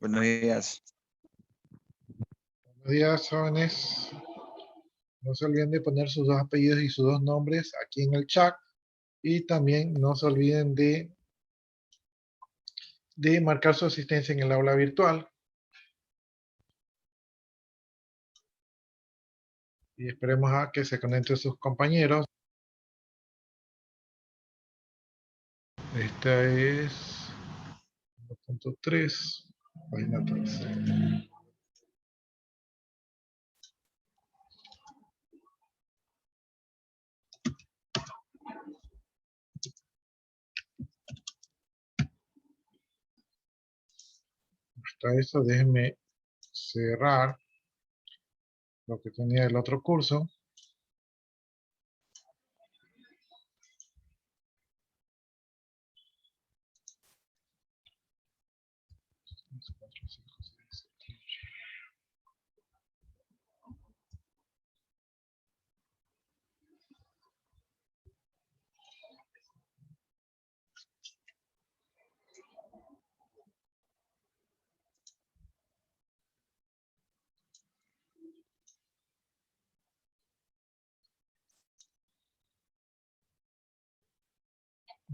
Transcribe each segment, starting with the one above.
Buenos días. Buenos días, jóvenes. No se olviden de poner sus dos apellidos y sus dos nombres aquí en el chat. Y también no se olviden de marcar su asistencia en el aula virtual. Y esperemos a que se conecten sus compañeros. Esta es 1.3, página 13. Hasta eso, déjenme cerrar lo que tenía el otro curso.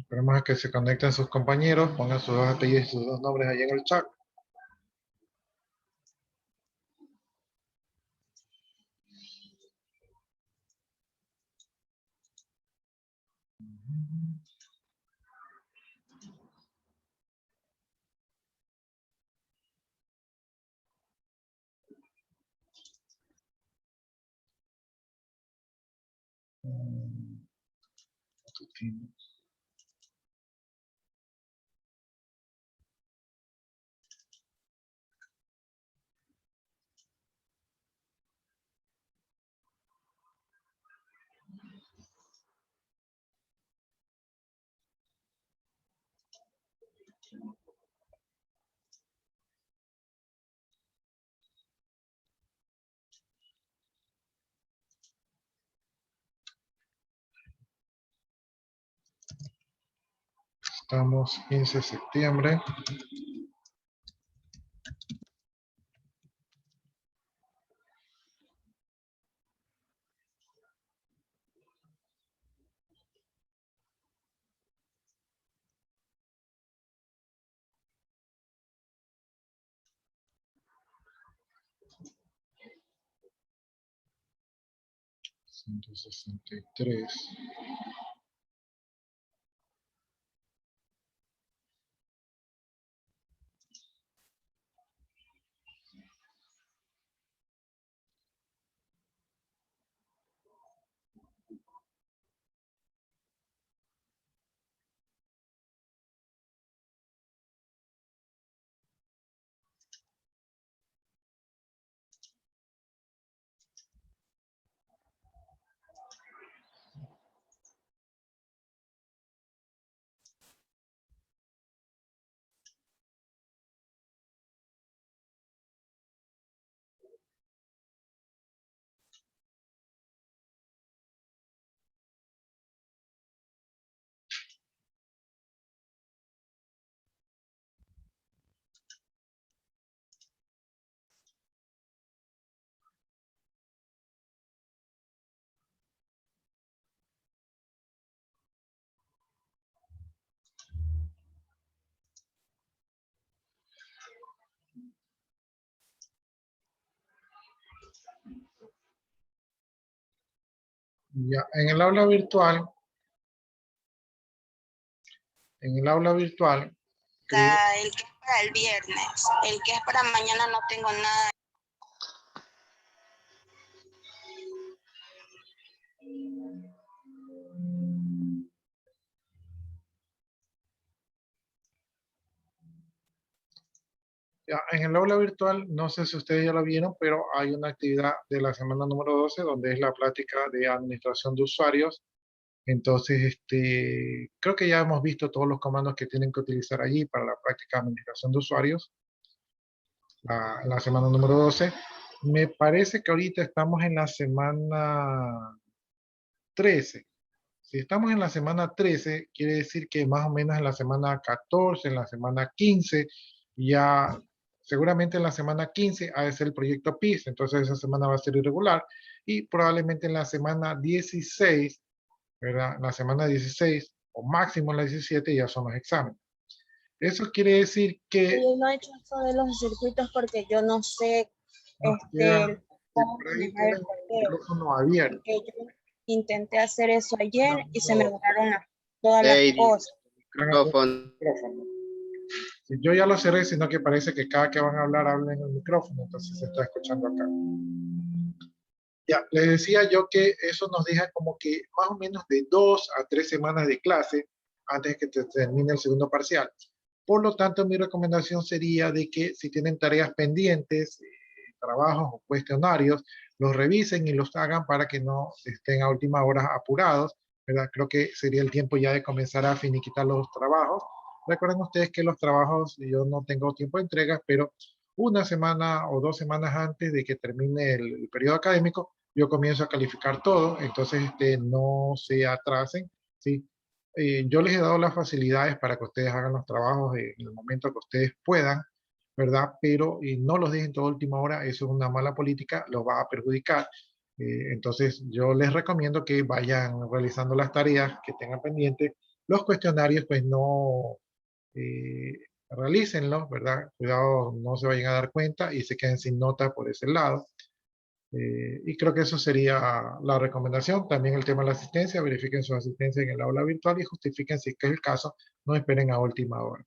Esperemos a que se conecten sus compañeros, pongan sus dos apellidos y sus dos nombres ahí en el chat. Estamos 15 de septiembre. $163. Ya, en el aula virtual, El que es para el viernes, el que es para mañana no tengo nada. ya, en el aula virtual, no sé si ustedes ya lo vieron, pero hay una actividad de la semana número 12, donde es la práctica de administración de usuarios. Entonces, creo que ya hemos visto todos los comandos que tienen que utilizar allí para la práctica de administración de usuarios, la semana número 12. Me parece que ahorita estamos en la semana 13. Si estamos en la semana 13, quiere decir que más o menos en la semana 14, en la semana 15, ya seguramente en la semana 15 ha de ser el proyecto PIS, entonces esa semana va a ser irregular, y probablemente en la semana 16, ¿verdad? La semana 16 o máximo en la 17 ya son los exámenes. Eso quiere decir que Yo no he hecho eso de los circuitos porque yo no sé nos queda, si cómo por ahí manejar tienen el el correo. micrófono abierto, Porque yo intenté hacer eso ayer y se me no, borraron todas las Lady, cosas. micrófono. micrófono. Si yo ya lo cerré, sino que parece que cada que van a hablar hablan en el micrófono, entonces se está escuchando acá. Ya, les decía yo que eso nos deja como que más o menos de 2 a 3 semanas de clase antes de que termine el segundo parcial. Por lo tanto, mi recomendación sería de que si tienen tareas pendientes, trabajos o cuestionarios, los revisen y los hagan para que no estén a última hora apurados, ¿verdad? Creo que sería el tiempo ya de comenzar a finiquitar los trabajos. Recuerden ustedes que los trabajos, yo no tengo tiempo de entrega, pero una semana o 2 semanas antes de que termine el periodo académico, yo comienzo a calificar todo, entonces no se atrasen, ¿sí? Yo les he dado las facilidades para que ustedes hagan los trabajos en el momento que ustedes puedan, ¿verdad? Pero no los dejen toda última hora, eso es una mala política, los va a perjudicar. Entonces yo les recomiendo que vayan realizando las tareas que tengan pendientes, los cuestionarios pues no realícenlos, ¿verdad? Cuidado, no se vayan a dar cuenta y se queden sin nota por ese lado. Y creo que eso sería la recomendación. También el tema de la asistencia, verifiquen su asistencia en el aula virtual y justifiquen si es que es el caso, no esperen a última hora.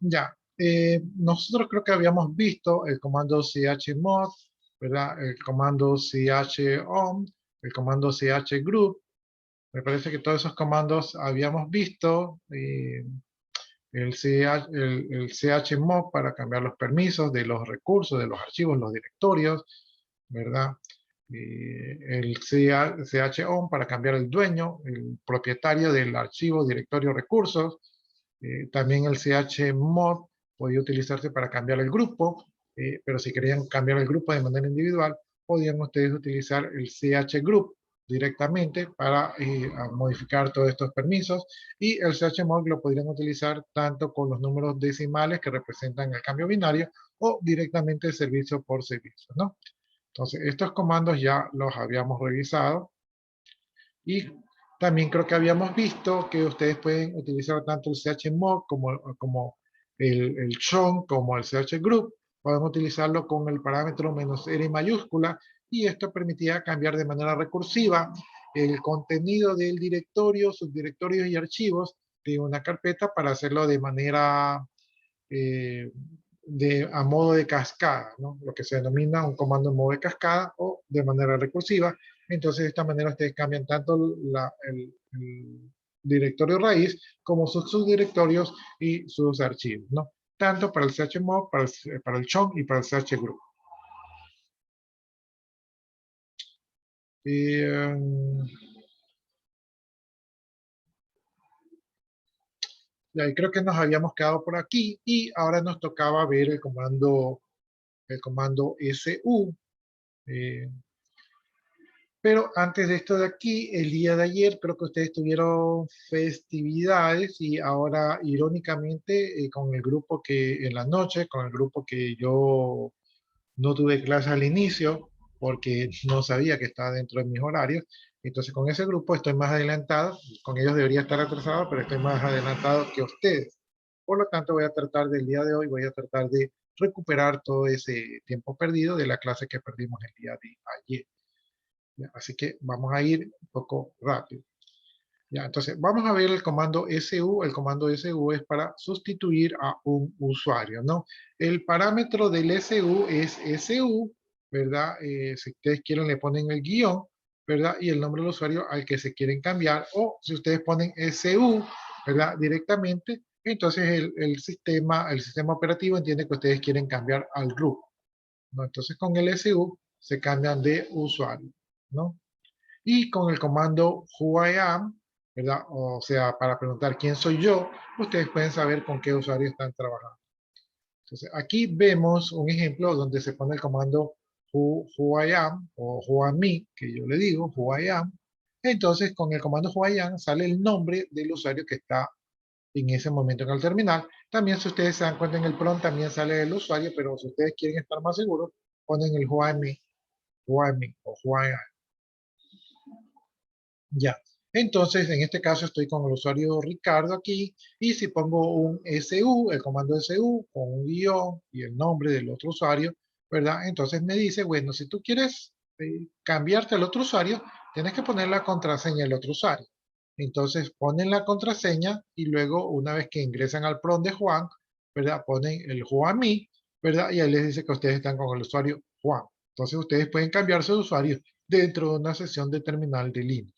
Ya, nosotros creo que habíamos visto el comando chmod, ¿verdad? El comando chom, el comando chgroup. Me parece que todos esos comandos habíamos visto. El chmod para cambiar los permisos de los recursos, de los archivos, los directorios, ¿verdad? El chon para cambiar el dueño, el propietario del archivo, directorio, recursos. También el chmod podía utilizarse para cambiar el grupo, pero si querían cambiar el grupo de manera individual, podían ustedes utilizar el chgroup directamente para modificar todos estos permisos, y el chmod lo podrían utilizar tanto con los números decimales que representan el cambio binario o directamente servicio por servicio, ¿no? Entonces, estos comandos ya los habíamos revisado y también creo que habíamos visto que ustedes pueden utilizar tanto el chmod como el chown, como el chgroup. Pueden utilizarlo con el parámetro "-r" mayúscula, y esto permitía cambiar de manera recursiva el contenido del directorio, subdirectorios y archivos de una carpeta para hacerlo de manera a modo de cascada, ¿no? Lo que se denomina un comando en modo de cascada o de manera recursiva. Entonces, de esta manera ustedes cambian tanto el directorio raíz como sus subdirectorios y sus archivos, ¿no? Tanto para el chmod, para el chown y para el chgroup. Y creo que nos habíamos quedado por aquí y ahora nos tocaba ver el comando su. Pero antes de esto de aquí, el día de ayer creo que ustedes tuvieron festividades y ahora irónicamente con el grupo que en la noche, con el grupo que yo no tuve clase al inicio porque no sabía que estaba dentro de mis horarios. Entonces con ese grupo estoy más adelantado, con ellos debería estar atrasado, pero estoy más adelantado que ustedes. Por lo tanto voy a tratar del día de hoy, voy a tratar de recuperar todo ese tiempo perdido de la clase que perdimos el día de ayer. ¿Ya? Así que vamos a ir un poco rápido. ¿Ya? Entonces, vamos a ver el comando su. El comando su es para sustituir a un usuario, ¿no? El parámetro del su es su, ¿verdad? Si ustedes quieren le ponen el guión, ¿verdad? Y el nombre del usuario al que se quieren cambiar, o si ustedes ponen su, ¿verdad? Directamente, entonces el sistema operativo entiende que ustedes quieren cambiar al root. ¿no? Entonces con el SU se cambian de usuario, ¿no? Y con el comando who I am, ¿verdad? O sea, para preguntar quién soy yo, ustedes pueden saber con qué usuario están trabajando. Entonces, aquí vemos un ejemplo donde se pone el comando who I am o who am me, que yo le digo, who I am. Entonces, con el comando who I am sale el nombre del usuario que está en ese momento en el terminal. También, si ustedes se dan cuenta en el prompt, también sale el usuario, pero si ustedes quieren estar más seguros, ponen el who am me o who I am. Ya. Entonces, en este caso estoy con el usuario Ricardo aquí, y si pongo un SU, el comando SU, con un guión y el nombre del otro usuario, ¿verdad? Entonces me dice, bueno, si tú quieres cambiarte al otro usuario, tienes que poner la contraseña del otro usuario. Entonces ponen la contraseña y luego, una vez que ingresan al prompt de Juan, ¿verdad? Ponen el Juanmi, ¿verdad? Y ahí les dice que ustedes están con el usuario Juan. Entonces ustedes pueden cambiarse de usuario dentro de una sesión de terminal de Linux.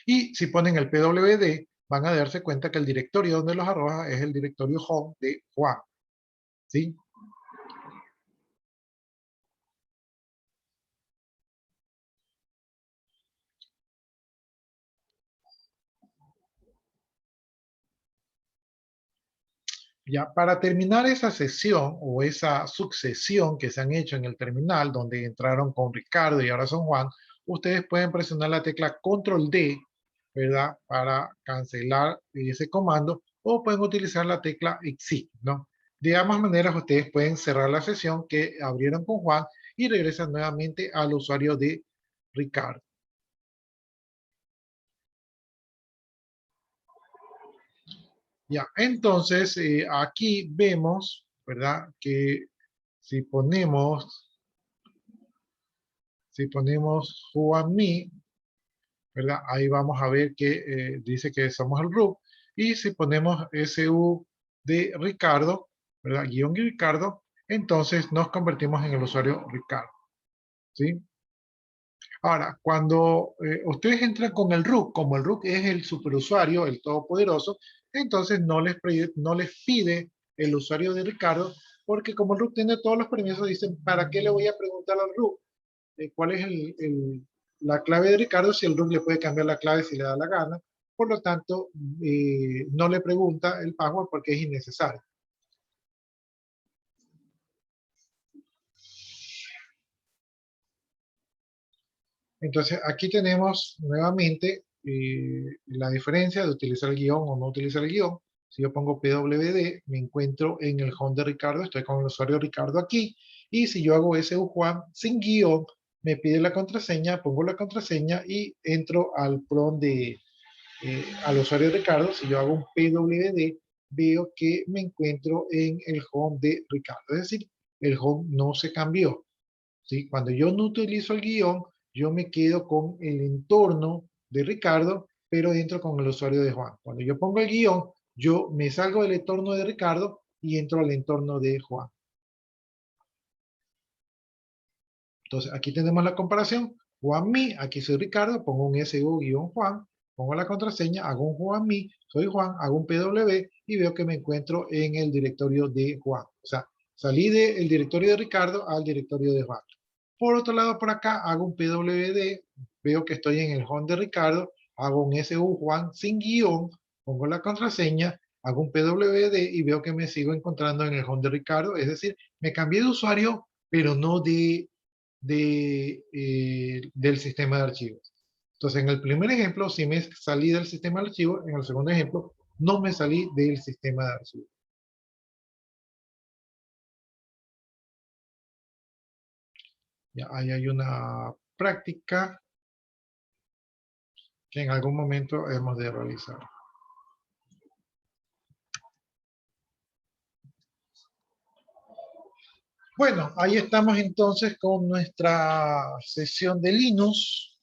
Y si ponen el pwd, van a darse cuenta que el directorio donde los arroja es el directorio home de Juan. ¿Sí? Ya, para terminar esa sesión o esa sucesión que se han hecho en el terminal, donde entraron con Ricardo y ahora son Juan, ustedes pueden presionar la tecla Control D, ¿verdad? Para cancelar ese comando, o pueden utilizar la tecla Exit, ¿no? De ambas maneras, ustedes pueden cerrar la sesión que abrieron con Juan y regresan nuevamente al usuario de Ricardo. Ya, entonces aquí vemos, ¿verdad? Que si ponemos Si ponemos who and me, ¿verdad? Ahí vamos a ver que dice que somos el root. Y si ponemos SU de Ricardo, ¿verdad? Guión Ricardo, entonces nos convertimos en el usuario Ricardo. ¿Sí? Ahora, cuando ustedes entran con el root, como el root es el superusuario, el todopoderoso, entonces no les pide el usuario de Ricardo, porque como el root tiene todos los permisos, dicen, ¿para qué le voy a preguntar al root? Cuál es la clave de Ricardo, si el root le puede cambiar la clave si le da la gana. Por lo tanto, no le pregunta el password porque es innecesario. Entonces, aquí tenemos nuevamente la diferencia de utilizar el guión o no utilizar el guión. Si yo pongo pwd, me encuentro en el home de Ricardo, estoy con el usuario Ricardo aquí. Y si yo hago su Juan sin guión, me pide la contraseña, pongo la contraseña y entro al prompt al usuario Ricardo. Si yo hago un pwd, veo que me encuentro en el home de Ricardo. Es decir, el home no se cambió. ¿Sí? Cuando yo no utilizo el guión, yo me quedo con el entorno de Ricardo, pero entro con el usuario de Juan. Cuando yo pongo el guión, yo me salgo del entorno de Ricardo y entro al entorno de Juan. Entonces, aquí tenemos la comparación. Juan-Mi, aquí soy Ricardo, pongo un SU-Juan, pongo la contraseña, hago un Juan-Mi, soy Juan, hago un PW y veo que me encuentro en el directorio de Juan. O sea, salí del directorio de Ricardo al directorio de Juan. Por otro lado, por acá, hago un PWD, veo que estoy en el home de Ricardo, hago un SU Juan sin guión, pongo la contraseña, hago un PWD y veo que me sigo encontrando en el home de Ricardo. Es decir, me cambié de usuario, pero no del sistema de archivos. Entonces, en el primer ejemplo, sí me salí del sistema de archivos, en el segundo ejemplo, no me salí del sistema de archivos. Ya, ahí hay una práctica que en algún momento hemos de realizar. Bueno, ahí estamos entonces con nuestra sesión de Linux.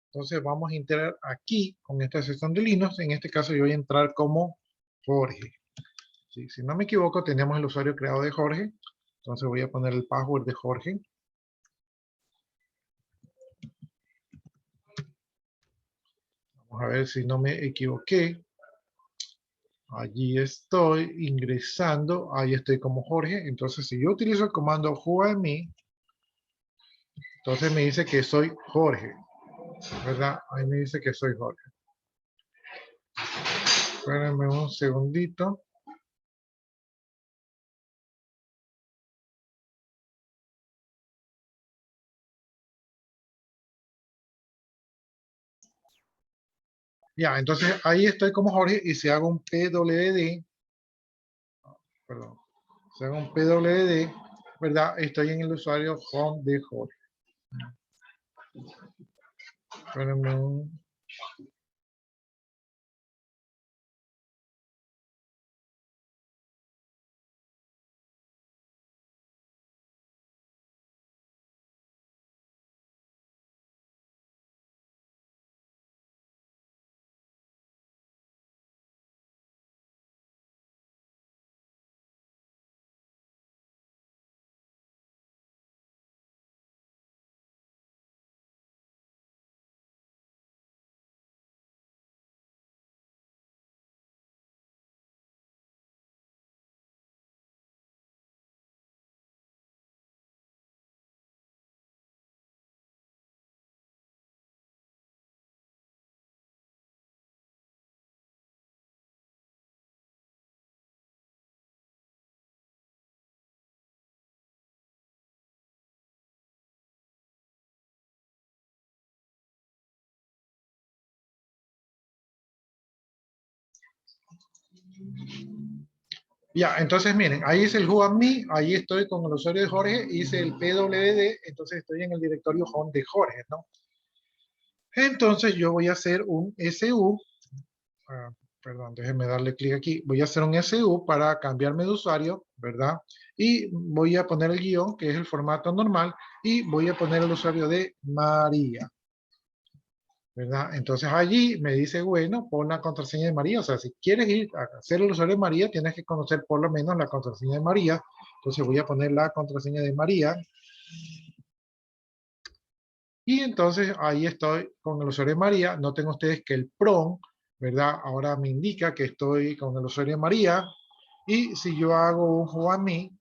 Entonces vamos a entrar aquí con esta sesión de Linux. En este caso yo voy a entrar como Jorge. ¿Sí? Si no me equivoco, tenemos el usuario creado de Jorge. Entonces voy a poner el password de Jorge. Vamos a ver si no me equivoqué. Allí estoy ingresando, ahí estoy como Jorge. Entonces, si yo utilizo el comando whoami, entonces me dice que soy Jorge, ¿verdad? Ahí me dice que soy Jorge. Espérenme un segundito. Ya, entonces ahí estoy como Jorge y si hago un PWD, perdón, si hago un PWD, ¿verdad? Estoy en el usuario home de Jorge. Espérenme un... Ya, entonces miren, ahí es el whoami, ahí estoy con el usuario de Jorge, hice el PWD, entonces estoy en el directorio home de Jorge, ¿no? Entonces yo voy a hacer un SU, perdón, déjenme darle clic aquí, voy a hacer un SU para cambiarme de usuario, ¿verdad? Y voy a poner el guión, que es el formato normal, y voy a poner el usuario de María, ¿verdad? Entonces allí me dice, bueno, pon la contraseña de María, o sea, si quieres ir a hacer el usuario de María, tienes que conocer por lo menos la contraseña de María, entonces voy a poner la contraseña de María, y entonces ahí estoy con el usuario de María. Noten ustedes que el PROM, ¿verdad? Ahora me indica que estoy con el usuario de María. Y si yo hago un whoami,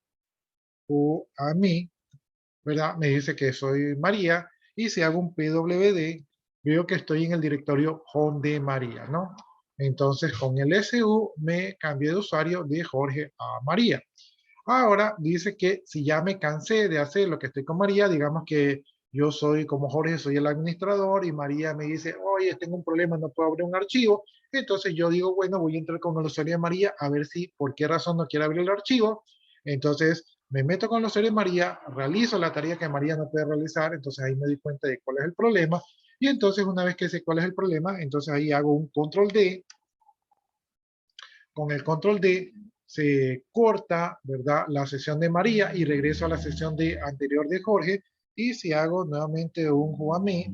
¿verdad? Me dice que soy María. Y si hago un pwd, veo que estoy en el directorio home de María, ¿no? Entonces con el SU me cambié de usuario de Jorge a María. Ahora dice que si ya me cansé de hacer lo que estoy con María, digamos que yo soy como Jorge, soy el administrador y María me dice, oye, tengo un problema, no puedo abrir un archivo. Entonces yo digo, bueno, voy a entrar con el usuario de María a ver si, por qué razón no quiere abrir el archivo. Entonces me meto con el usuario de María, realizo la tarea que María no puede realizar, entonces ahí me doy cuenta de cuál es el problema. Y entonces una vez que sé cuál es el problema, entonces ahí hago un control D. Con el control D se corta, ¿verdad? La sesión de María y regreso a la sesión de anterior de Jorge. Y si hago nuevamente un whoami,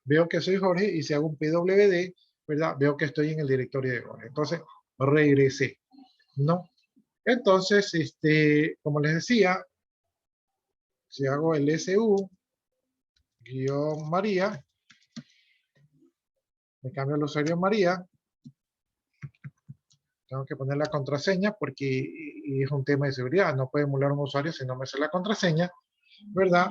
veo que soy Jorge y si hago un pwd, ¿verdad? Veo que estoy en el directorio de Jorge. Entonces, regresé, ¿no? Entonces, como les decía, si hago el SU, guión María, me cambio el usuario María, tengo que poner la contraseña porque es un tema de seguridad. No puedo emular un usuario si no me sé la contraseña, ¿verdad?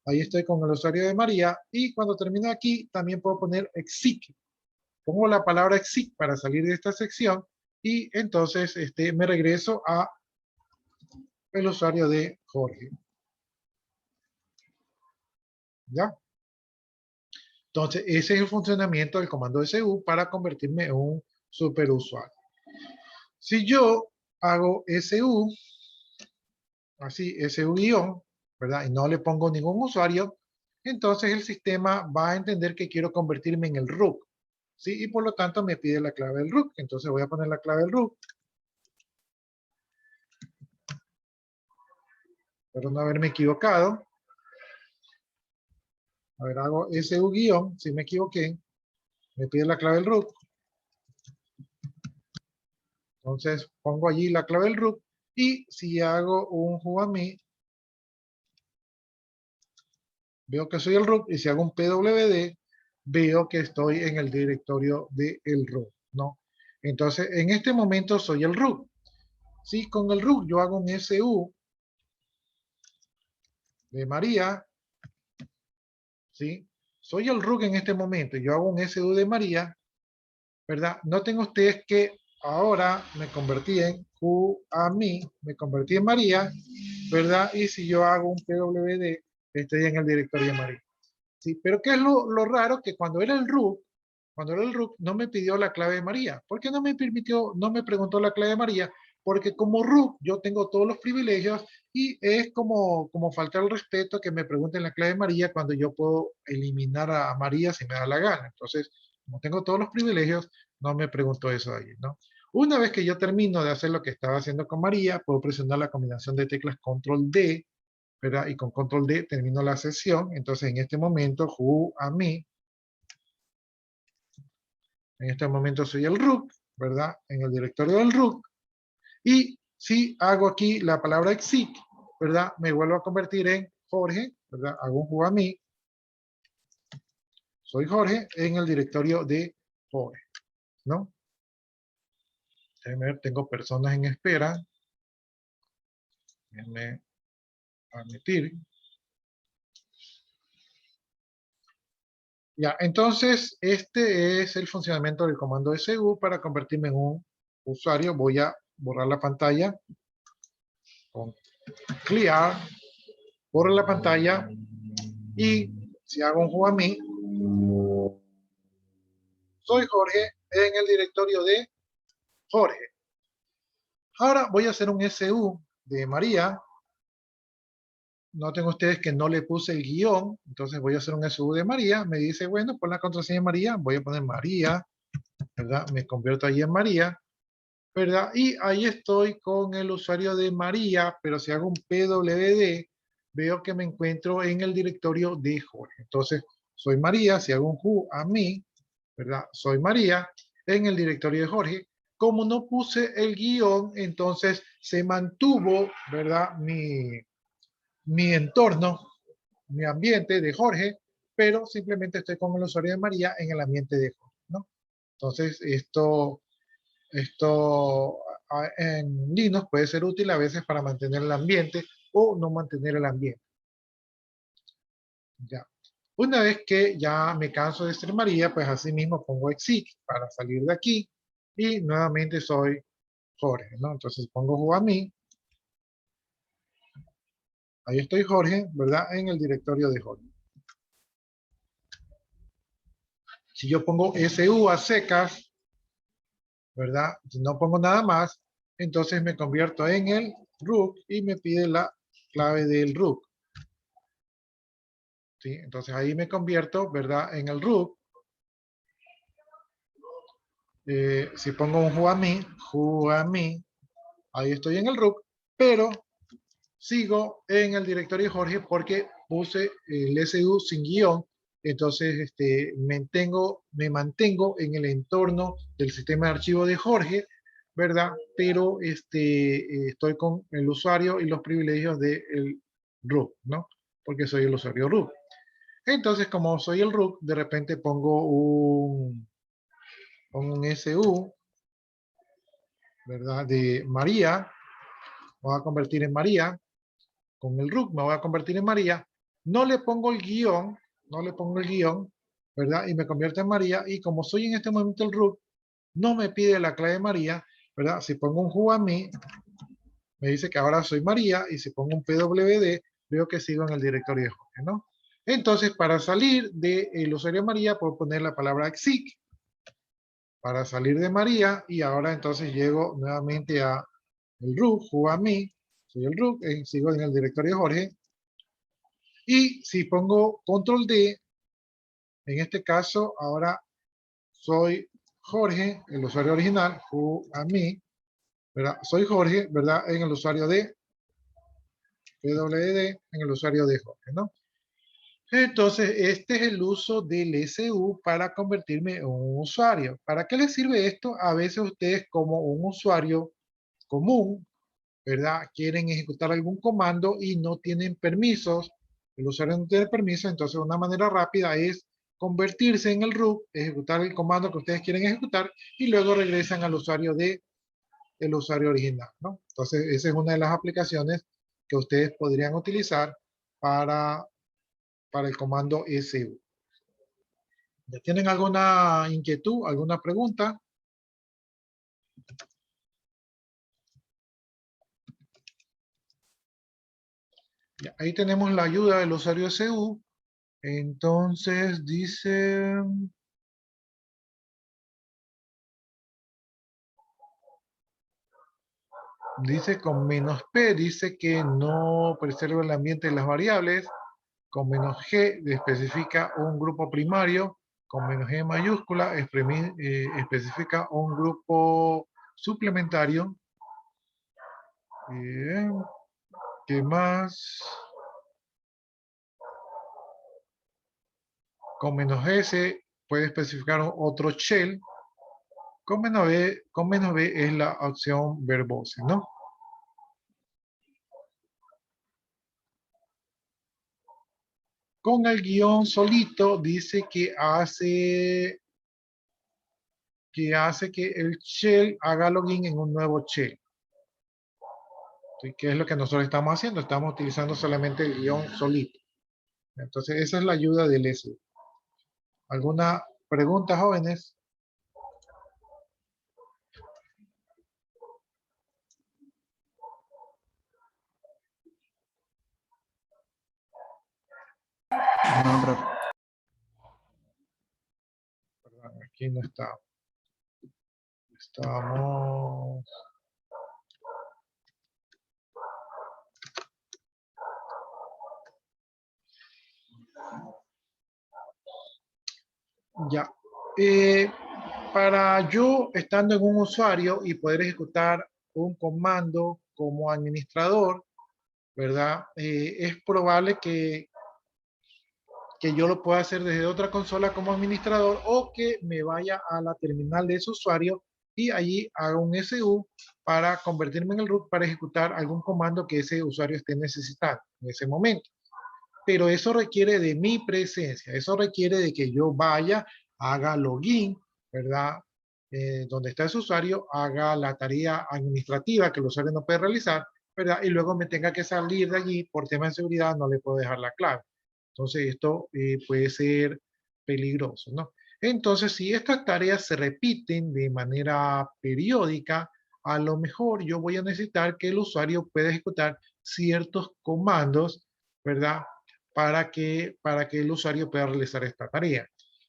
Ahí estoy con el usuario de María. Y cuando termino aquí, también puedo poner exit. Pongo la palabra exit para salir de esta sección. Y entonces me regreso a el usuario de Jorge. ¿Ya? Entonces, ese es el funcionamiento del comando SU para convertirme en un superusuario. Si yo hago SU, así, SU-, ¿verdad? Y no le pongo ningún usuario, entonces el sistema va a entender que quiero convertirme en el root, ¿sí? Y por lo tanto me pide la clave del root. Entonces voy a poner la clave del root. Espero no haberme equivocado. A ver, hago SU-, si me equivoqué, me pide la clave del root. Entonces pongo allí la clave del root. Y si hago un whoami, veo que soy el root. Y si hago un pwd, veo que estoy en el directorio del root, ¿no? Entonces, en este momento soy el root. Si con el root yo hago un SU de María, ¿sí? Soy el root en este momento, yo hago un SU de María, ¿verdad? Noten ustedes que ahora me convertí en mí, me convertí en María, ¿verdad? Y si yo hago un PWD, estoy en el directorio de María. ¿Sí? Pero ¿qué es lo raro? Que cuando era el root, no me pidió la clave de María. ¿Por qué no me permitió, no me preguntó la clave de María? Porque como root yo tengo todos los privilegios y es como faltar el respeto que me pregunten la clave de María cuando yo puedo eliminar a María si me da la gana. Entonces, como tengo todos los privilegios, no me preguntó eso ahí, ¿no? Una vez que yo termino de hacer lo que estaba haciendo con María, puedo presionar la combinación de teclas Control D, ¿verdad? Y con Control D termino la sesión. Entonces, en este momento, mí, en este momento soy el root, ¿verdad? En el directorio del root. Y si hago aquí la palabra exit, ¿verdad? Me vuelvo a convertir en Jorge, ¿verdad? Hago un mí. Soy Jorge en el directorio de Jorge, ¿no? Déjenme ver, tengo personas en espera. Déjenme admitir. Ya, entonces, este es el funcionamiento del comando SU para convertirme en un usuario. Voy a borrar la pantalla con clear, borro la pantalla y si hago un jugamí, soy Jorge en el directorio de Jorge. Ahora voy a hacer un SU de María. Noten ustedes que no le puse el guión, entonces voy a hacer un SU de María. Me dice, bueno, pon la contraseña de María, voy a poner María, ¿verdad? Me convierto ahí en María, ¿verdad? Y ahí estoy con el usuario de María, pero si hago un PWD, veo que me encuentro en el directorio de Jorge. Entonces, soy María, si hago un mí, ¿verdad? Soy María en el directorio de Jorge. Como no puse el guión, entonces se mantuvo, ¿verdad? Mi entorno, mi ambiente de Jorge, pero simplemente estoy con el usuario de María en el ambiente de Jorge, ¿no? Entonces, esto en Linux puede ser útil a veces para mantener el ambiente o no mantener el ambiente. Ya. Una vez que ya me canso de ser María, pues así mismo pongo exit para salir de aquí y nuevamente soy Jorge, ¿no? Entonces pongo jugamí. Ahí estoy Jorge, ¿verdad? En el directorio de Jorge. Si yo pongo SU a secas, ¿verdad? Si no pongo nada más, entonces me convierto en el root y me pide la clave del root. ¿Sí? Entonces ahí me convierto, ¿verdad? En el root. Si pongo un jugamí, ahí estoy en el root, pero sigo en el directorio de Jorge porque puse el SU sin guión. Entonces me mantengo en el entorno del sistema de archivo de Jorge, ¿verdad? Pero estoy con el usuario y los privilegios del root, ¿no? Porque soy el usuario root. Entonces, como soy el root, de repente pongo un SU, ¿verdad? De María, me voy a convertir en María, con el root me voy a convertir en María, no le pongo el guión, ¿verdad? Y me convierto en María, y como soy en este momento el root, no me pide la clave de María, ¿verdad? Si pongo un jugamí, me dice que ahora soy María, y si pongo un PWD, veo que sigo en el directorio de Jorge, ¿no? Entonces, para salir del usuario María, puedo poner la palabra exit, para salir de María, y ahora entonces llego nuevamente a el root, jugamí, soy el root, sigo en el directorio de Jorge, y si pongo control D, en este caso ahora soy Jorge, el usuario original, jugamí, ¿verdad? Soy Jorge, ¿verdad? En el usuario de PWD, en el usuario de Jorge, ¿no? Entonces, este es el uso del SU para convertirme en un usuario. ¿Para qué les sirve esto? A veces ustedes como un usuario común, ¿verdad? Quieren ejecutar algún comando y no tienen permisos. El usuario no tiene permiso, entonces una manera rápida es convertirse en el root, ejecutar el comando que ustedes quieren ejecutar y luego regresan al usuario el usuario original, ¿no? Entonces, esa es una de las aplicaciones que ustedes podrían utilizar para el comando su. ¿Ya tienen alguna inquietud, alguna pregunta? Ya, ahí tenemos la ayuda del usuario su. Entonces dice... Dice con menos P, dice que no preserva el ambiente de las variables. Con menos G especifica un grupo primario. Con menos G mayúscula especifica un grupo suplementario. Bien. ¿Qué más? Con menos S puede especificar otro shell. Con menos B es la opción verbose, ¿no? Con el guión solito dice que hace que el shell haga login en un nuevo shell. ¿Sí? ¿Qué es lo que nosotros estamos haciendo? Estamos utilizando solamente el guión solito. Entonces, esa es la ayuda del S. ¿Alguna pregunta, jóvenes? No, profe. Perdón, aquí no está. Estamos... Ya. Para yo, estando en un usuario y poder ejecutar un comando como administrador, ¿verdad? Es probable que yo lo pueda hacer desde otra consola como administrador o que me vaya a la terminal de ese usuario y allí haga un SU para convertirme en el root para ejecutar algún comando que ese usuario esté necesitando en ese momento. Pero eso requiere de mi presencia, eso requiere de que yo vaya, haga login, ¿verdad? Donde está ese usuario, haga la tarea administrativa que el usuario no puede realizar, ¿verdad? Y luego me tenga que salir de allí por tema de seguridad, no le puedo dejar la clave. Entonces esto puede ser peligroso, ¿no? Entonces, si estas tareas se repiten de manera periódica, a lo mejor yo voy a necesitar que el usuario pueda ejecutar ciertos comandos, ¿verdad? Para que el usuario pueda realizar esta tarea.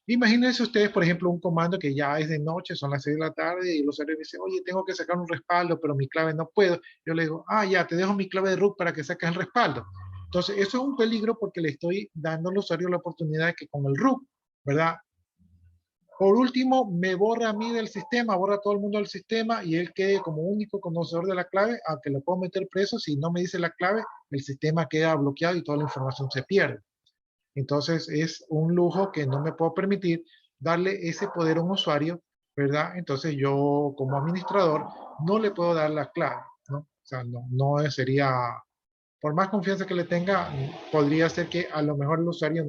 Imagínense ustedes, por ejemplo, un comando que ya es de noche, son las 6 de la tarde, y el usuario dice, oye, tengo que sacar un respaldo, pero mi clave no puedo. Yo le digo, ya, te dejo mi clave de root para que saques el respaldo. Entonces, eso es un peligro porque le estoy dando al usuario la oportunidad de que con el root, ¿verdad? Por último, me borra a mí del sistema, borra a todo el mundo del sistema y él quede como único conocedor de la clave, aunque lo puedo meter preso, si no me dice la clave, el sistema queda bloqueado y toda la información se pierde. Entonces, es un lujo que no me puedo permitir darle ese poder a un usuario, ¿verdad? Entonces, yo como administrador no le puedo dar la clave, ¿no? O sea, no sería, por más confianza que le tenga, podría ser que a lo mejor el usuario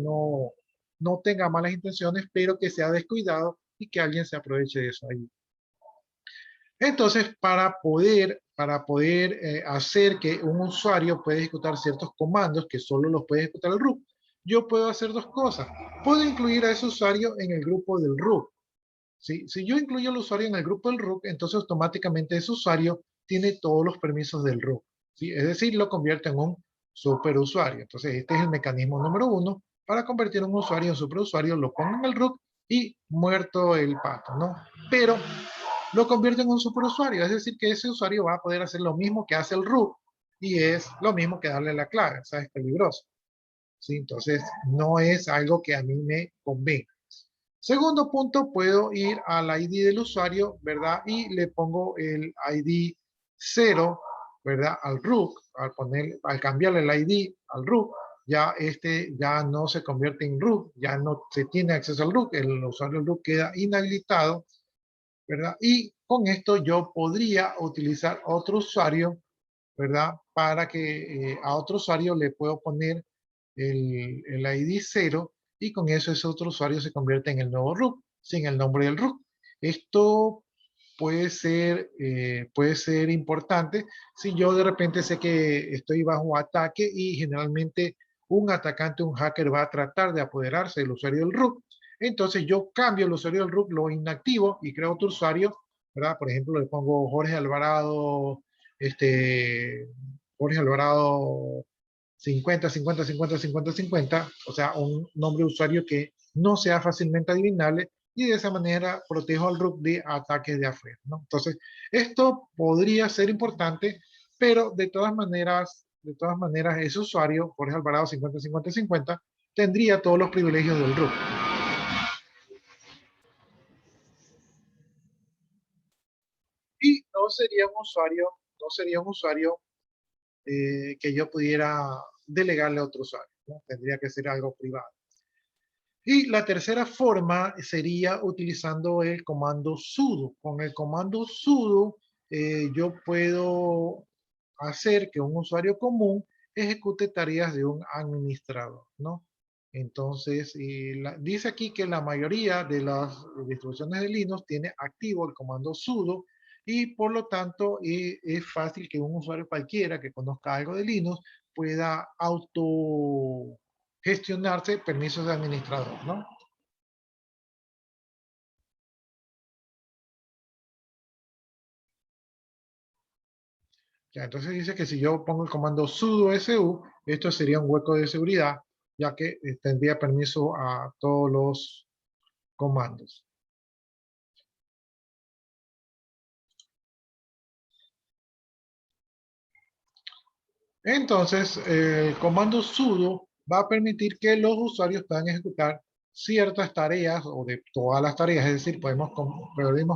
no tenga malas intenciones, pero que sea descuidado y que alguien se aproveche de eso ahí. Entonces, para poder hacer que un usuario pueda ejecutar ciertos comandos que solo los puede ejecutar el root, yo puedo hacer dos cosas. Puedo incluir a ese usuario en el grupo del root. ¿Sí? Si yo incluyo al usuario en el grupo del root, entonces automáticamente ese usuario tiene todos los permisos del root. ¿Sí? Es decir, lo convierte en un superusuario. Entonces, este es el mecanismo número uno para convertir a un usuario en superusuario, lo pongo en el root y muerto el pato, ¿no? Pero lo convierte en un superusuario, es decir, que ese usuario va a poder hacer lo mismo que hace el root y es lo mismo que darle la clave, o sea, es peligroso. ¿Sí? Entonces, no es algo que a mí me convenga. Segundo punto, puedo ir al ID del usuario, ¿verdad? Y le pongo el ID 0, ¿verdad? Al root, al cambiarle el ID al root, ya ya no se convierte en root, ya no se tiene acceso al root, el usuario del root queda inhabilitado, ¿verdad? Y con esto yo podría utilizar otro usuario, ¿verdad? Para que a otro usuario le puedo poner el ID 0 y con eso ese otro usuario se convierte en el nuevo root, sin el nombre del root. Esto puede ser importante si yo de repente sé que estoy bajo ataque y generalmente un atacante, un hacker va a tratar de apoderarse del usuario del root. Entonces yo cambio el usuario del root, lo inactivo y creo otro usuario, ¿verdad? Por ejemplo, le pongo Jorge Alvarado, Jorge Alvarado 50, 50, 50, 50, 50, o sea, un nombre de usuario que no sea fácilmente adivinable y de esa manera protejo al root de ataques de afuera, ¿no? Entonces, esto podría ser importante, pero de todas maneras, ese usuario, Jorge Alvarado 50, 50, 50, tendría todos los privilegios del root. Y no sería un usuario que yo pudiera delegarle a otro usuario, ¿no? Tendría que ser algo privado. Y la tercera forma sería utilizando el comando sudo. Con el comando sudo yo puedo hacer que un usuario común ejecute tareas de un administrador, ¿no? Entonces, dice aquí que la mayoría de las distribuciones de Linux tiene activo el comando sudo y por lo tanto es fácil que un usuario cualquiera que conozca algo de Linux pueda gestionarse permisos de administrador, ¿no? Ya, entonces dice que si yo pongo el comando sudo su, esto sería un hueco de seguridad, ya que tendría permiso a todos los comandos. Entonces, el comando sudo va a permitir que los usuarios puedan ejecutar ciertas tareas o de todas las tareas, es decir, podemos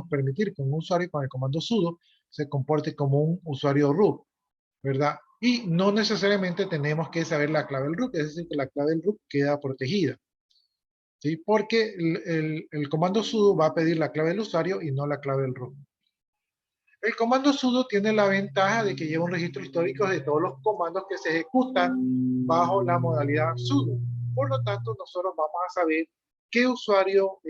permitir que un usuario con el comando sudo se comporte como un usuario root, ¿verdad? Y no necesariamente tenemos que saber la clave del root, es decir, que la clave del root queda protegida, ¿sí? Porque el comando sudo va a pedir la clave del usuario y no la clave del root. El comando sudo tiene la ventaja de que lleva un registro histórico de todos los comandos que se ejecutan bajo la modalidad sudo. Por lo tanto, nosotros vamos a saber qué usuario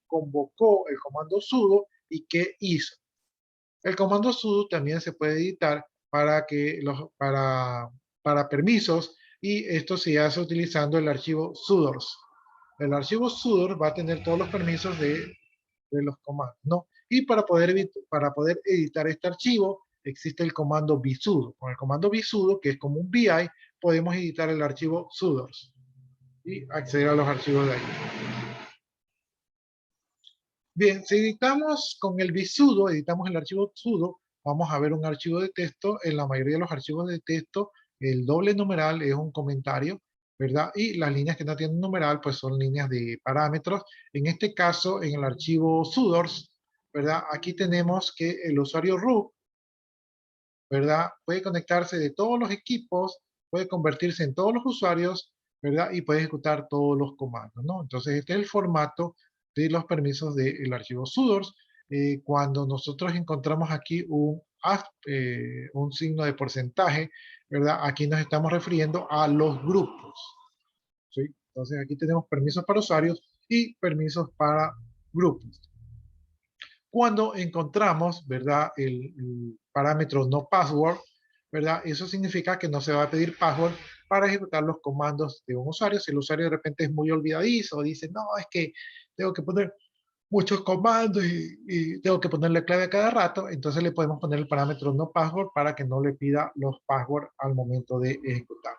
convocó el comando sudo y qué hizo. El comando sudo también se puede editar para permisos y esto se hace utilizando el archivo sudoers. El archivo sudoers va a tener todos los permisos de los comandos, ¿no? Y para poder editar este archivo existe el comando vsudo. Con el comando vsudo, que es como un VI, podemos editar el archivo sudoers y acceder a los archivos de ahí. Bien, si editamos con el vsudo, editamos el archivo sudo, vamos a ver un archivo de texto. En la mayoría de los archivos de texto, el doble numeral es un comentario, ¿verdad? Y las líneas que no tienen numeral, pues son líneas de parámetros. En este caso, en el archivo sudoers, ¿verdad? Aquí tenemos que el usuario root, ¿verdad? Puede conectarse de todos los equipos, puede convertirse en todos los usuarios, ¿verdad? Y puede ejecutar todos los comandos, ¿no? Entonces, este es el formato de los permisos del archivo sudoers. Cuando nosotros encontramos aquí un signo de porcentaje, ¿verdad? Aquí nos estamos refiriendo a los grupos, ¿sí? Entonces, aquí tenemos permisos para usuarios y permisos para grupos. Cuando encontramos, ¿verdad? El parámetro no password, ¿verdad? Eso significa que no se va a pedir password para ejecutar los comandos de un usuario. Si el usuario de repente es muy olvidadizo, dice, no, es que tengo que poner muchos comandos y tengo que ponerle clave a cada rato, entonces le podemos poner el parámetro no password para que no le pida los passwords al momento de ejecutar,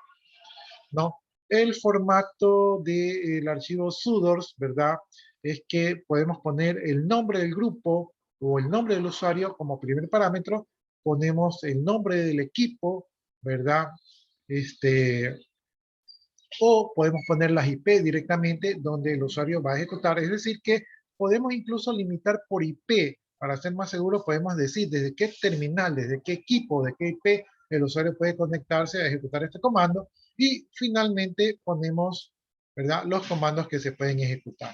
¿no? El formato del archivo sudoers, ¿verdad? Es que podemos poner el nombre del grupo o el nombre del usuario como primer parámetro, ponemos el nombre del equipo, ¿verdad? O podemos poner las IP directamente donde el usuario va a ejecutar, es decir que podemos incluso limitar por IP, para ser más seguro podemos decir desde qué terminal, desde qué equipo, de qué IP el usuario puede conectarse a ejecutar este comando y finalmente ponemos, ¿verdad?, los comandos que se pueden ejecutar.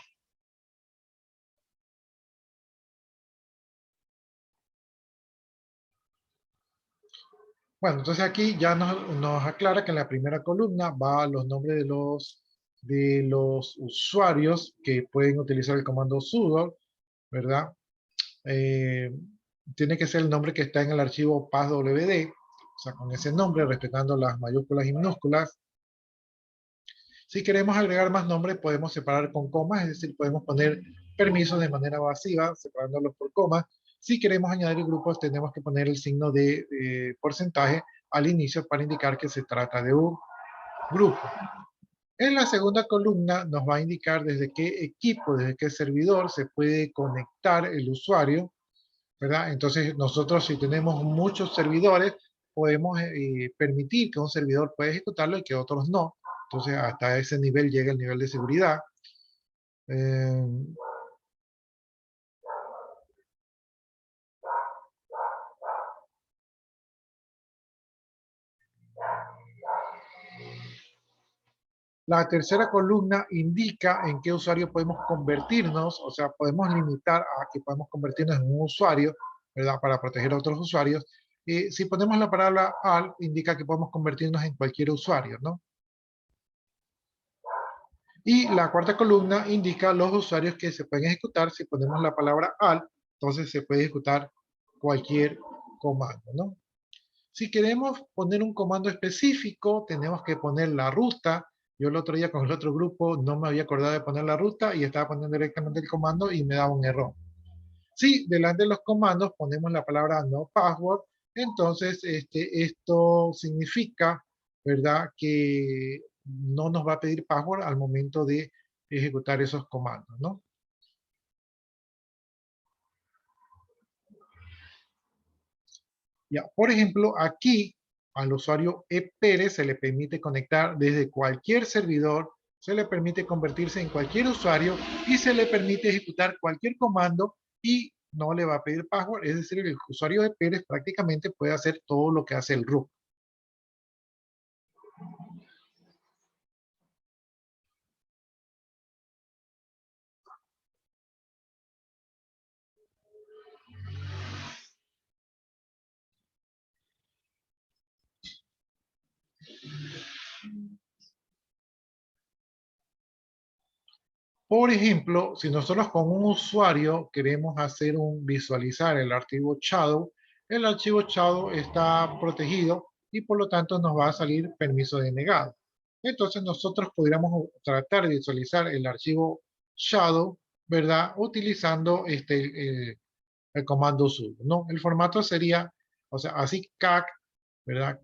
Bueno, entonces aquí ya nos aclara que en la primera columna va los nombres de los de los usuarios que pueden utilizar el comando sudo, ¿verdad? Tiene que ser el nombre que está en el archivo passwd, o sea, con ese nombre, respetando las mayúsculas y minúsculas. Si queremos agregar más nombres, podemos separar con comas, es decir, podemos poner permisos de manera evasiva, separándolos por comas. Si queremos añadir grupos, tenemos que poner el signo de porcentaje al inicio para indicar que se trata de un grupo. En la segunda columna nos va a indicar desde qué equipo, desde qué servidor se puede conectar el usuario, ¿verdad? Entonces nosotros, si tenemos muchos servidores, podemos permitir que un servidor pueda ejecutarlo y que otros no. Entonces hasta ese nivel llega el nivel de seguridad. La tercera columna indica en qué usuario podemos convertirnos, o sea, podemos limitar a que podemos convertirnos en un usuario, ¿verdad? Para proteger a otros usuarios. Y si ponemos la palabra al, indica que podemos convertirnos en cualquier usuario, ¿no? Y la cuarta columna indica los usuarios que se pueden ejecutar. Si ponemos la palabra al, entonces se puede ejecutar cualquier comando, ¿no? Si queremos poner un comando específico, tenemos que poner la ruta. Yo el otro día con el otro grupo no me había acordado de poner la ruta y estaba poniendo directamente el comando y me daba un error. Si delante de los comandos ponemos la palabra no password, entonces esto significa, ¿verdad?, que no nos va a pedir password al momento de ejecutar esos comandos, ¿no? Ya, por ejemplo, aquí al usuario ePérez se le permite conectar desde cualquier servidor, se le permite convertirse en cualquier usuario y se le permite ejecutar cualquier comando y no le va a pedir password, es decir, el usuario de Pérez prácticamente puede hacer todo lo que hace el root. Por ejemplo, si nosotros con un usuario queremos hacer visualizar el archivo shadow está protegido y por lo tanto nos va a salir permiso denegado. Entonces nosotros podríamos tratar de visualizar el archivo shadow, ¿verdad? Utilizando el comando sudo, ¿no? El formato sería, o sea, así cac, ¿verdad?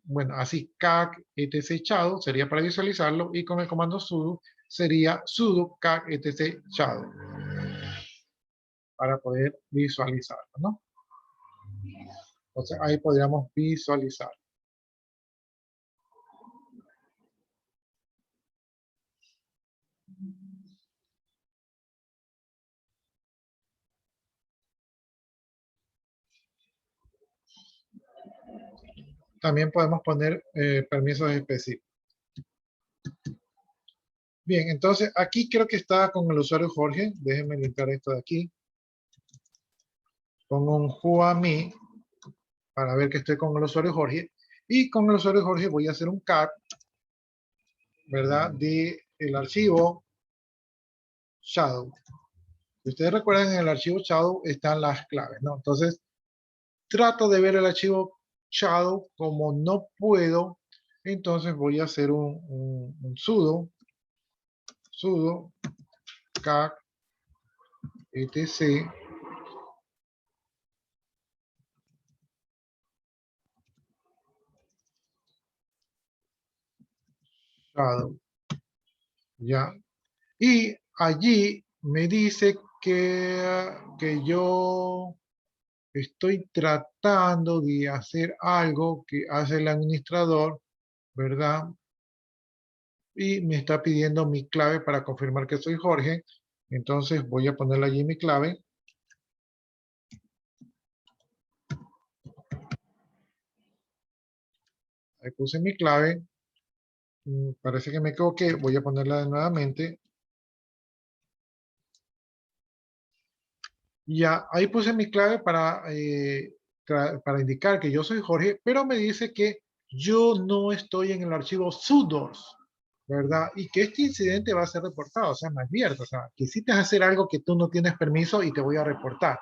Bueno, así cac etc shadow sería para visualizarlo y con el comando sudo sería sudo cac etc shadow para poder visualizarlo, ¿no? O sea, ahí podríamos visualizar. También podemos poner permisos específicos. Bien, entonces aquí creo que está con el usuario Jorge. Déjenme limpiar esto de aquí. Pongo un whoami para ver que estoy con el usuario Jorge. Y con el usuario Jorge voy a hacer un cat, ¿verdad? De el archivo shadow. Si ustedes recuerdan, en el archivo shadow están las claves, ¿no? Entonces, trato de ver el archivo shadow. Como no puedo, entonces voy a hacer un sudo cac etc shadow, ¿ya? Y allí me dice que yo estoy tratando de hacer algo que hace el administrador, ¿verdad? Y me está pidiendo mi clave para confirmar que soy Jorge. Entonces voy a ponerle allí mi clave. Ahí puse mi clave. Parece que me equivoqué. Voy a ponerla nuevamente. Ya, ahí puse mi clave para indicar que yo soy Jorge, pero me dice que yo no estoy en el archivo sudos. ¿verdad? Y que este incidente va a ser reportado, o sea, me advierto, o sea, quisiste hacer algo que tú no tienes permiso y te voy a reportar,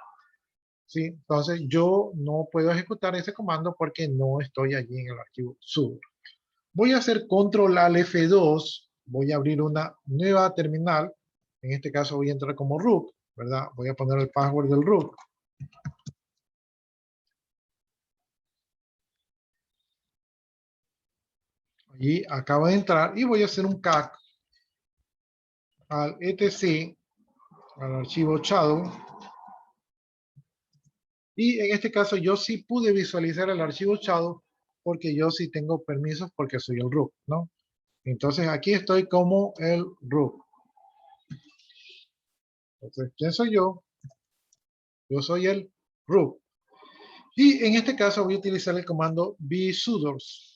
¿sí? Entonces, yo no puedo ejecutar ese comando porque no estoy allí en el archivo sudo. Voy a hacer control al F2, voy a abrir una nueva terminal, en este caso voy a entrar como root, ¿verdad? Voy a poner el password del root. Allí acabo de entrar y voy a hacer un CAC al etc, al archivo shadow. Y en este caso yo sí pude visualizar el archivo shadow porque yo sí tengo permisos porque soy el root, ¿no? Entonces aquí estoy como el root. Entonces, ¿quién soy yo? Yo soy el root. Y en este caso voy a utilizar el comando vsudors.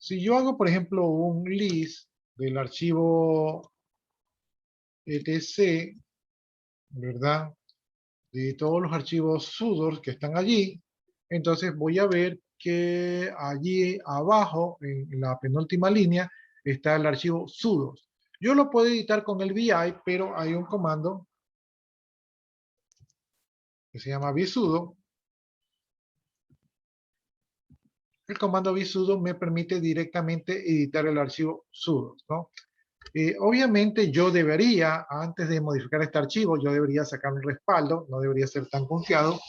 Si yo hago, por ejemplo, un list del archivo etc, ¿verdad? De todos los archivos sudos que están allí, entonces voy a ver que allí abajo, en la penúltima línea, está el archivo sudos. Yo lo puedo editar con el vi, pero hay un comando que se llama vsudo. El comando vsudo me permite directamente editar el archivo sudos, ¿no? Obviamente yo debería, antes de modificar este archivo, yo debería sacar un respaldo, no debería ser tan confiado.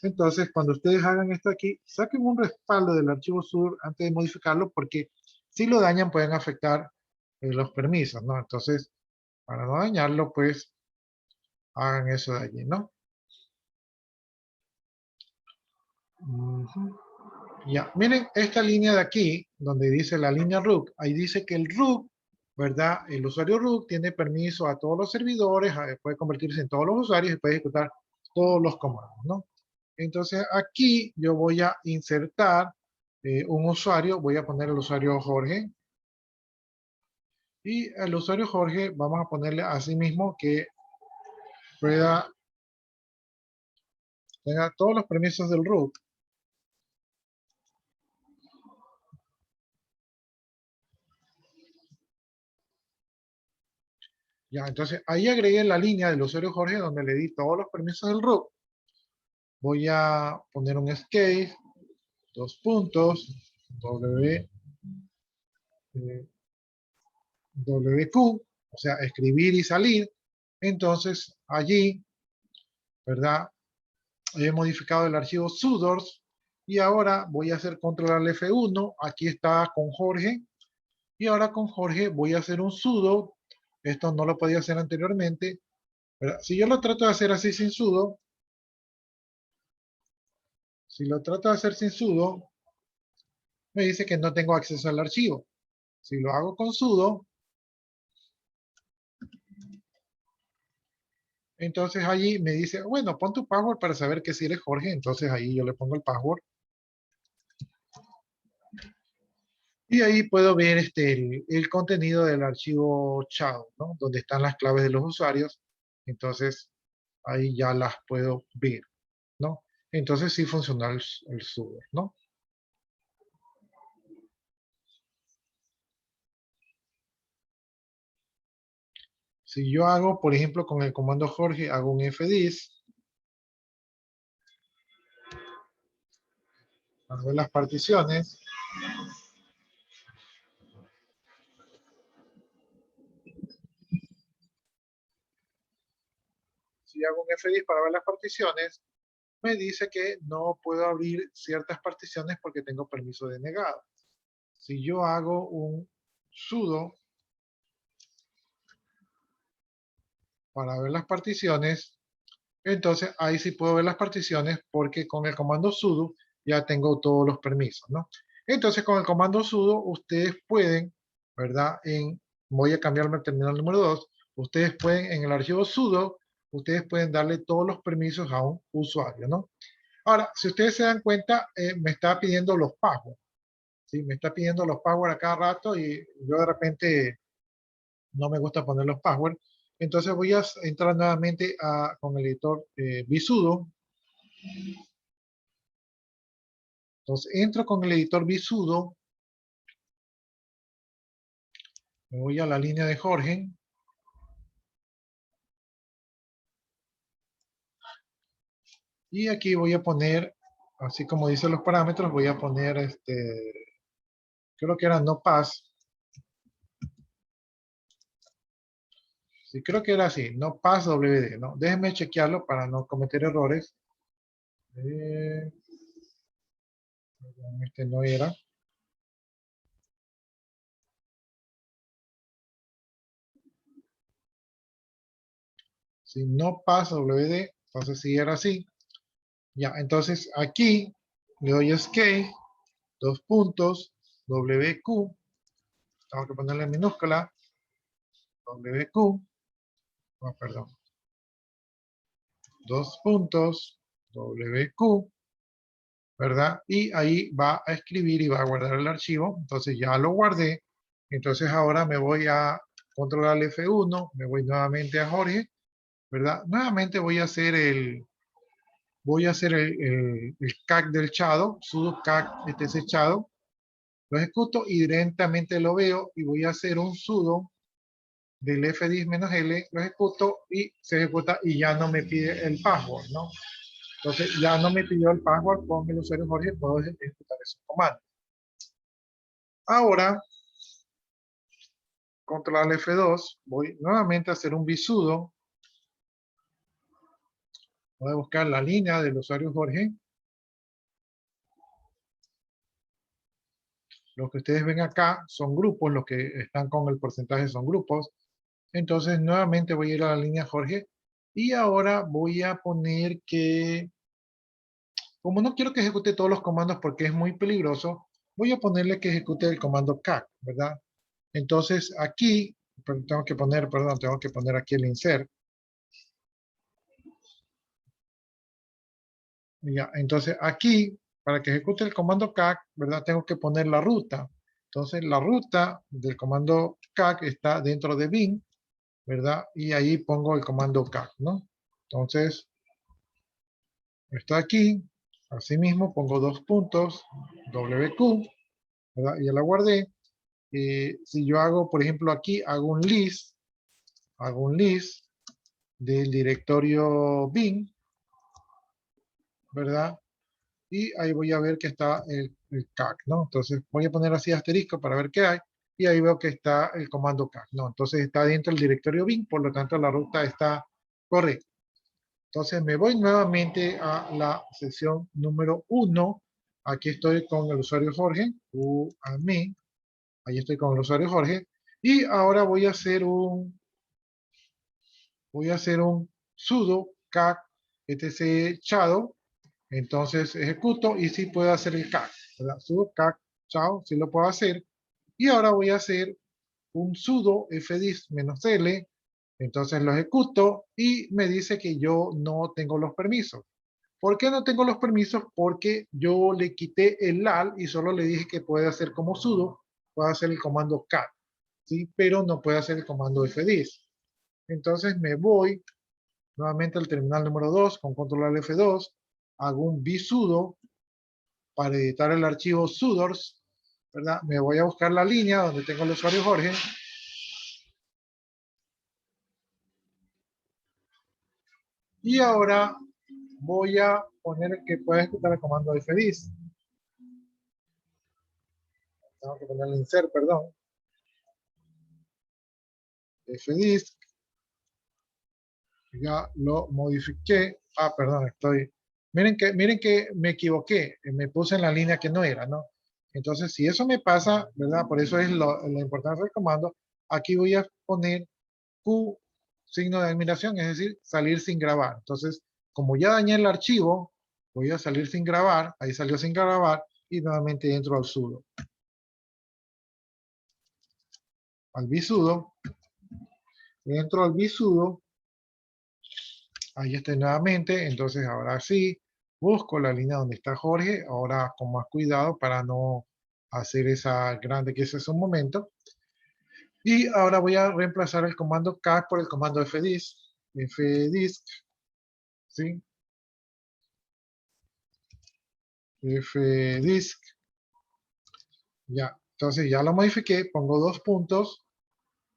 Entonces, cuando ustedes hagan esto aquí, saquen un respaldo del archivo sudo antes de modificarlo, porque si lo dañan pueden afectar los permisos, ¿no? Entonces, para no dañarlo, pues, hagan eso de allí, ¿no? Ya, miren esta línea de aquí, donde dice la línea root, ahí dice que el root, ¿verdad? El usuario root tiene permiso a todos los servidores, puede convertirse en todos los usuarios y puede ejecutar todos los comandos, ¿no? Entonces aquí yo voy a insertar un usuario, voy a poner el usuario Jorge. Y el usuario Jorge vamos a ponerle así mismo que pueda, tenga todos los permisos del root. Ya, entonces ahí agregué la línea del usuario Jorge donde le di todos los permisos del root. Voy a poner un escape, dos puntos, WQ, o sea, escribir y salir. Entonces allí, ¿verdad? He modificado el archivo sudors y ahora voy a hacer control al F1. Aquí está con Jorge. Y ahora con Jorge voy a hacer un sudo. Esto no lo podía hacer anteriormente, ¿verdad? Si yo lo trato de hacer así sin sudo, si lo trato de hacer sin sudo, me dice que no tengo acceso al archivo. Si lo hago con sudo, entonces allí me dice, bueno, pon tu password para saber que si eres Jorge. Entonces ahí yo le pongo el password. Y ahí puedo ver el contenido del archivo shadow, ¿no? Donde están las claves de los usuarios. Entonces ahí ya las puedo ver, ¿no? Entonces sí funciona el sudo, ¿no? Si yo hago, por ejemplo, con el comando Jorge, hago un fdisk, hago las particiones, si hago un fdisk para ver las particiones, me dice que no puedo abrir ciertas particiones porque tengo permiso denegado. Si yo hago un sudo para ver las particiones, entonces ahí sí puedo ver las particiones porque con el comando sudo ya tengo todos los permisos, ¿no? Entonces con el comando sudo ustedes pueden, ¿verdad? Voy a cambiarme al terminal número 2. Ustedes pueden, en el archivo sudo, ustedes pueden darle todos los permisos a un usuario, ¿no? Ahora, si ustedes se dan cuenta, me está pidiendo los passwords, ¿sí? Me está pidiendo los passwords a cada rato y yo de repente no me gusta poner los passwords. Entonces voy a entrar nuevamente con el editor vsudo. Entonces entro con el editor vsudo Me voy a la línea de Jorge. Y aquí voy a poner, así como dicen los parámetros, voy a poner creo que era no pass. Sí, creo que era así, no pass WD, ¿no? Déjenme chequearlo para no cometer errores. Este no era. Si no pass WD, entonces sí era así. Ya, entonces aquí le doy escape, dos puntos, WQ, tengo que ponerle en minúscula, WQ, oh, perdón, dos puntos, WQ, ¿verdad? Y ahí va a escribir y va a guardar el archivo. Entonces ya lo guardé. Entonces ahora me voy a controlar el F1, me voy nuevamente a Jorge, ¿verdad? Nuevamente voy a hacer el CAC del shadow, sudo CAC shadow, lo ejecuto y directamente lo veo y voy a hacer un sudo del fdisk-l, lo ejecuto y se ejecuta y ya no me pide el password, ¿no? Entonces ya no me pidió el password con el usuario Jorge, puedo ejecutar esos comandos. Ahora, control F2, voy nuevamente a hacer un visudo. Voy a buscar la línea del usuario Jorge. Los que ustedes ven acá son grupos, los que están con el porcentaje son grupos. Entonces, nuevamente voy a ir a la línea Jorge. Y ahora voy a poner que, como no quiero que ejecute todos los comandos porque es muy peligroso, voy a ponerle que ejecute el comando CAC, ¿verdad? Entonces, aquí, tengo que poner aquí el insert. Ya, entonces aquí, para que ejecute el comando CAC, ¿verdad? Tengo que poner la ruta. Entonces, la ruta del comando CAC está dentro de bin, ¿verdad? Y ahí pongo el comando CAC, ¿no? Entonces, está aquí. Asimismo, pongo dos puntos, WQ, ¿verdad? Ya la guardé. Si yo hago, por ejemplo, aquí, hago un list del directorio bin, ¿verdad? Y ahí voy a ver que está el CAC, ¿no? Entonces voy a poner así asterisco para ver qué hay, y ahí veo que está el comando CAC, ¿no? Entonces está dentro del directorio bin, por lo tanto la ruta está correcta. Entonces me voy nuevamente a la sección número 1. Aquí estoy con el usuario Jorge, mí. Ahí estoy con el usuario Jorge. Y ahora voy a hacer un sudo CAC shadow. Entonces ejecuto y sí puedo hacer el CAC, ¿verdad? Sudo CAC, chao, sí lo puedo hacer. Y ahora voy a hacer un sudo fdisk-l. Entonces lo ejecuto y me dice que yo no tengo los permisos. ¿Por qué no tengo los permisos? Porque yo le quité el lal y solo le dije que puede hacer como sudo, puede hacer el comando cat, ¿sí? Pero no puede hacer el comando fdisk. Entonces me voy nuevamente al terminal número 2 con control F2, hago un vsudo para editar el archivo sudors, ¿verdad? Me voy a buscar la línea donde tengo el usuario Jorge. Y ahora voy a poner que puede ejecutar el comando fdisk. Tengo que ponerle insert, perdón. Fdisk. Ya lo modifiqué. Ah, perdón, miren que me equivoqué. Me puse en la línea que no era, ¿no? Entonces, si eso me pasa, ¿verdad? Por eso es la importancia del comando. Aquí voy a poner Q, signo de admiración, es decir, salir sin grabar. Entonces, como ya dañé el archivo, voy a salir sin grabar. Ahí salió sin grabar y nuevamente entro al sudo. Al vsudo. Entro al vsudo. Ahí estoy nuevamente. Entonces, ahora sí, busco la línea donde está Jorge. Ahora con más cuidado para no hacer esa grande que hice hace un momento. Y ahora voy a reemplazar el comando CAC por el comando fdisk. Fdisk. ¿Sí? Fdisk. Ya, entonces ya lo modifiqué, pongo dos puntos,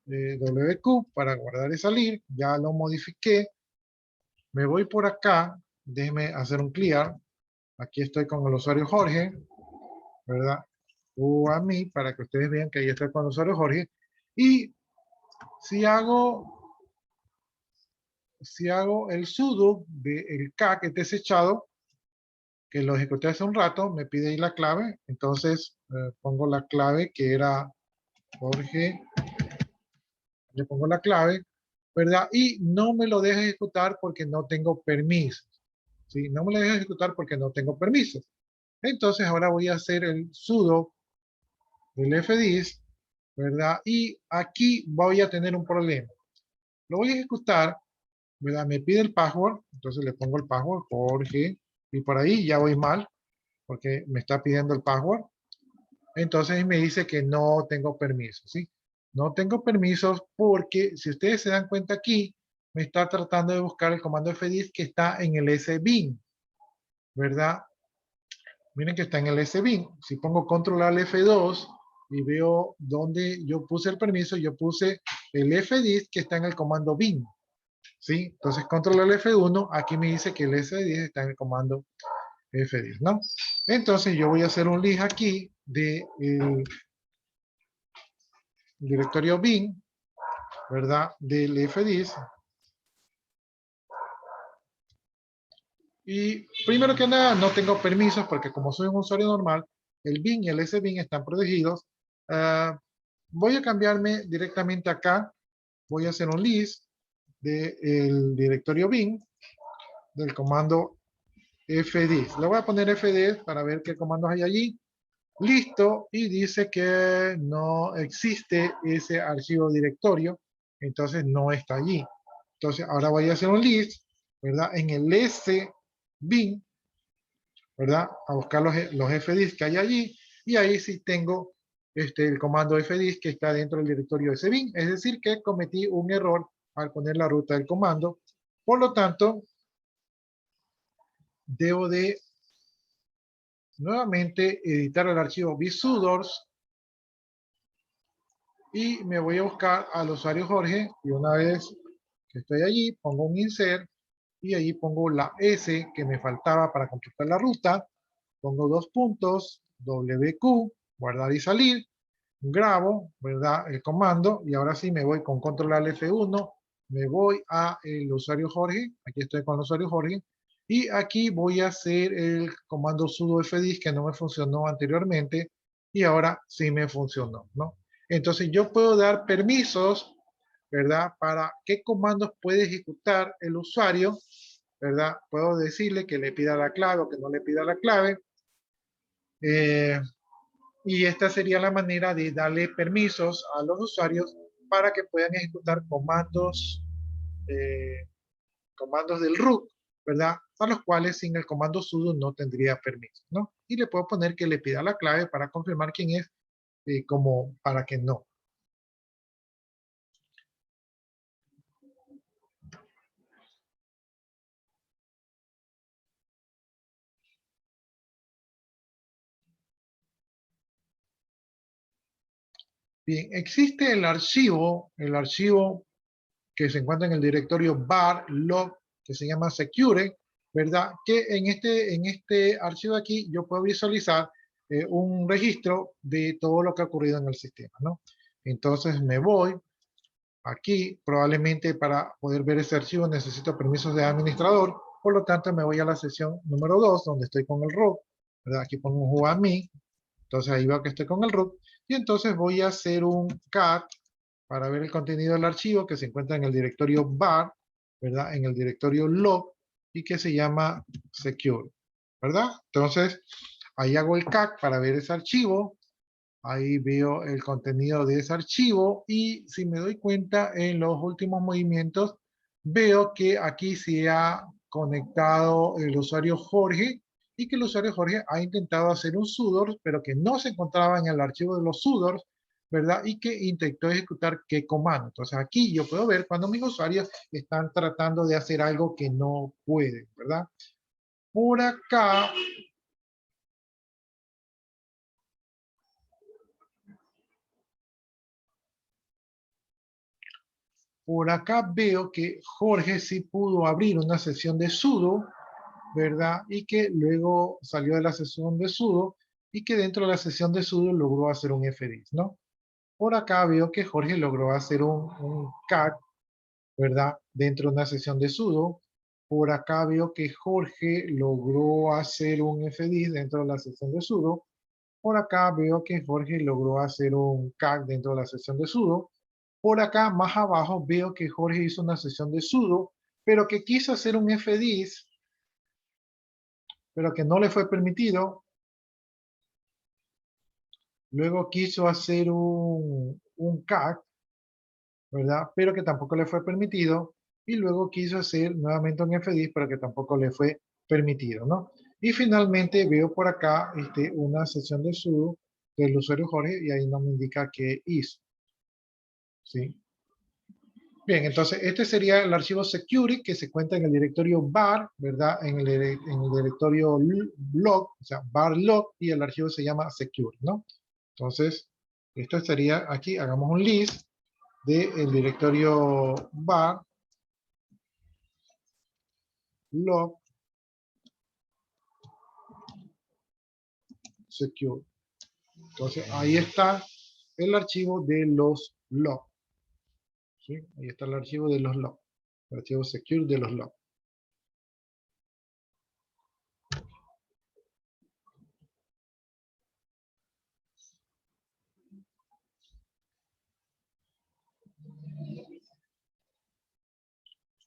WQ para guardar y salir. Ya lo modifiqué. Me voy por acá. Déjeme hacer un clear. Aquí estoy con el usuario Jorge, ¿verdad? O a mí, para que ustedes vean que ahí estoy con el usuario Jorge. Y si hago el sudo del CAC que es desechado, que lo ejecuté hace un rato, me pide ahí la clave. Entonces pongo la clave que era Jorge. Le pongo la clave, ¿verdad? Y no me lo deja ejecutar porque no tengo permisos. ¿Sí? No me lo deja ejecutar porque no tengo permisos. Entonces ahora voy a hacer el sudo del fdisk, ¿verdad? Y aquí voy a tener un problema. Lo voy a ejecutar, ¿verdad? Me pide el password, entonces le pongo el password, Jorge, y por ahí ya voy mal, porque me está pidiendo el password. Entonces me dice que no tengo permiso, ¿sí? No tengo permisos porque si ustedes se dan cuenta aquí, me está tratando de buscar el comando fdisk que está en el sbin, ¿verdad? Miren que está en el sbin. Si pongo control al F2 y veo dónde yo puse el permiso, yo puse el fdisk que está en el comando bin, ¿sí? Entonces control al F1, aquí me dice que el fdisk está en el comando fdisk, ¿no? Entonces yo voy a hacer un list aquí de directorio bin, ¿verdad? Del fdisk. Y primero que nada, no tengo permisos porque como soy un usuario normal, el bin y el sbin están protegidos. Voy a cambiarme directamente acá. Voy a hacer un list del directorio bin del comando fdisk. Le voy a poner fdisk para ver qué comandos hay allí. Listo. Y dice que no existe ese archivo directorio. Entonces no está allí. Entonces ahora voy a hacer un list, ¿verdad? En el sbin, ¿verdad? A buscar los fdisk que hay allí. Y ahí sí tengo el comando fdisk que está dentro del directorio sbin. Es decir, que cometí un error al poner la ruta del comando. Por lo tanto, debo de nuevamente editar el archivo vsudors y me voy a buscar al usuario Jorge y una vez que estoy allí pongo un insert y allí pongo la S que me faltaba para completar la ruta, pongo 2 puntos, WQ, guardar y salir, grabo, ¿verdad? El comando y ahora sí me voy con control al F1, me voy a el usuario Jorge, aquí estoy con el usuario Jorge y aquí voy a hacer el comando sudo fdisk que no me funcionó anteriormente y ahora sí me funcionó, ¿no? Entonces yo puedo dar permisos, ¿verdad? Para qué comandos puede ejecutar el usuario, ¿verdad? Puedo decirle que le pida la clave o que no le pida la clave. Y esta sería la manera de darle permisos a los usuarios para que puedan ejecutar eh, comandos del root, ¿verdad? A los cuales sin el comando sudo no tendría permiso, ¿no? Y le puedo poner que le pida la clave para confirmar quién es, como para que no. Bien, existe el archivo que se encuentra en el directorio var log, que se llama secure, ¿verdad? Que en este archivo aquí yo puedo visualizar un registro de todo lo que ha ocurrido en el sistema, ¿no? Entonces me voy aquí, probablemente para poder ver ese archivo necesito permisos de administrador, por lo tanto me voy a la sesión número 2, donde estoy con el root, ¿verdad? Aquí pongo un who-admin, entonces ahí veo que estoy con el root, y entonces voy a hacer un cat para ver el contenido del archivo que se encuentra en el directorio var, ¿verdad? En el directorio log y que se llama secure, ¿verdad? Entonces, ahí hago el cat para ver ese archivo, ahí veo el contenido de ese archivo y si me doy cuenta en los últimos movimientos, veo que aquí se ha conectado el usuario Jorge y que el usuario Jorge ha intentado hacer un sudo, pero que no se encontraba en el archivo de los sudos, ¿verdad? Y que intentó ejecutar qué comando. Entonces aquí yo puedo ver cuando mis usuarios están tratando de hacer algo que no pueden, ¿verdad? Por acá Por acá veo que Jorge sí pudo abrir una sesión de sudo, ¿verdad? Y que luego salió de la sesión de sudo y que dentro de la sesión de sudo logró hacer un fdisk, ¿no? Por acá veo que Jorge logró hacer un CAC, ¿verdad? Dentro de una sesión de sudo. Por acá veo que Jorge logró hacer un fdisk dentro de la sesión de sudo. Por acá veo que Jorge logró hacer un CAC dentro de la sesión de sudo. Por acá, más abajo, veo que Jorge hizo una sesión de sudo, pero que quiso hacer un fdisk, pero que no le fue permitido. Luego quiso hacer un CAC, ¿verdad? Pero que tampoco le fue permitido. Y luego quiso hacer nuevamente un fdisk, pero que tampoco le fue permitido, ¿no? Y finalmente veo por acá una sesión de sudo del usuario Jorge y ahí no me indica qué hizo, ¿sí? Bien, entonces este sería el archivo security que se cuenta en el directorio var, ¿verdad? En el directorio log, o sea, var log, y el archivo se llama security, ¿no? Entonces, esto estaría aquí, hagamos un list del directorio var log secure. Entonces, ahí está el archivo de los log, ¿sí? Ahí está el archivo de los log, el archivo secure de los log.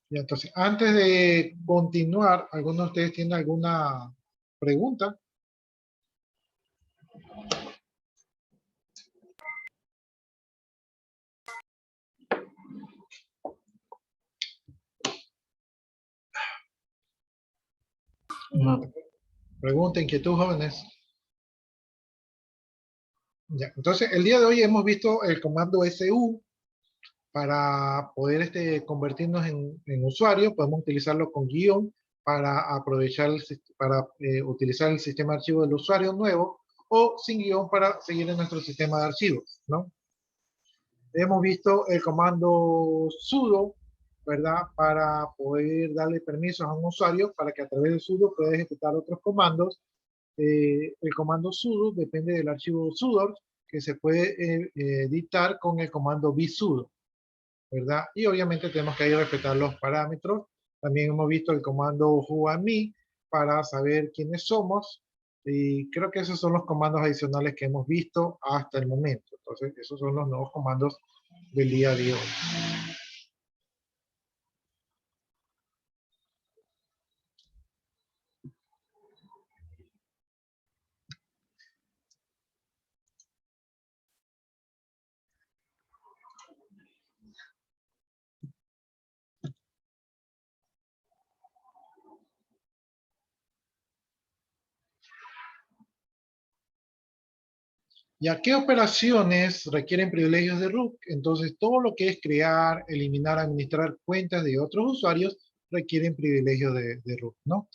Y entonces, antes de continuar, ¿alguno de ustedes tiene alguna pregunta? No. Pregunta, inquietud, jóvenes. Ya, entonces, el día de hoy hemos visto el comando su para poder convertirnos en usuario. Podemos utilizarlo con guión para aprovechar, para utilizar el sistema de archivos del usuario nuevo o sin guión para seguir en nuestro sistema de archivos, ¿no? Hemos visto el comando sudo, ¿verdad? Para poder darle permisos a un usuario para que a través de sudo pueda ejecutar otros comandos. El comando sudo depende del archivo sudo que se puede editar con el comando vsudo, ¿verdad? Y obviamente tenemos que ahí respetar los parámetros. También hemos visto el comando whoami para saber quiénes somos. Y creo que esos son los comandos adicionales que hemos visto hasta el momento. Entonces, esos son los nuevos comandos del día de hoy. ¿Y a qué operaciones requieren privilegios de root? Entonces, todo lo que es crear, eliminar, administrar cuentas de otros usuarios requieren privilegios de root, ¿no?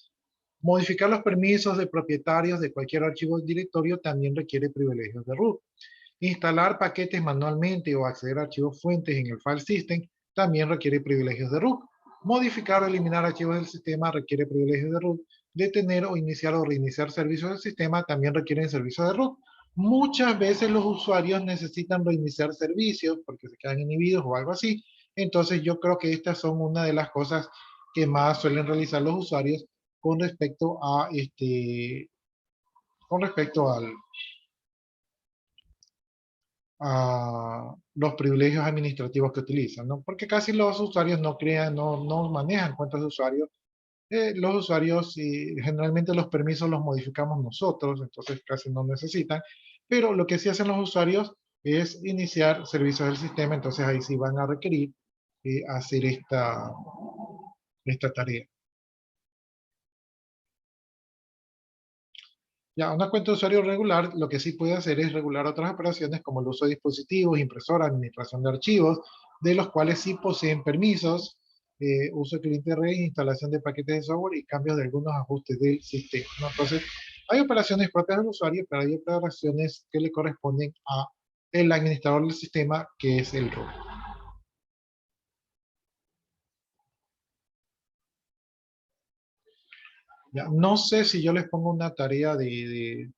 Modificar los permisos de propietarios de cualquier archivo directorio también requiere privilegios de root. Instalar paquetes manualmente o acceder a archivos fuentes en el file system también requiere privilegios de root. Modificar o eliminar archivos del sistema requiere privilegios de root. Detener o iniciar o reiniciar servicios del sistema también requieren servicios de root. Muchas veces los usuarios necesitan reiniciar servicios porque se quedan inhibidos o algo así. Entonces yo creo que estas son una de las cosas que más suelen realizar los usuarios con respecto a a los privilegios administrativos que utilizan, ¿no? Porque casi los usuarios no crean, no manejan cuentas de usuarios. Los usuarios generalmente los permisos los modificamos nosotros, entonces casi no necesitan. Pero lo que sí hacen los usuarios es iniciar servicios del sistema, entonces ahí sí van a requerir hacer esta tarea. Ya, una cuenta de usuario regular, lo que sí puede hacer es regular otras operaciones como el uso de dispositivos, impresora, administración de archivos, de los cuales sí poseen permisos, uso de cliente de red, instalación de paquetes de software y cambios de algunos ajustes del sistema, ¿no? Entonces, hay operaciones propias del usuario, pero hay operaciones que le corresponden a el administrador del sistema, que es el root. Ya, no sé si yo les pongo una tarea de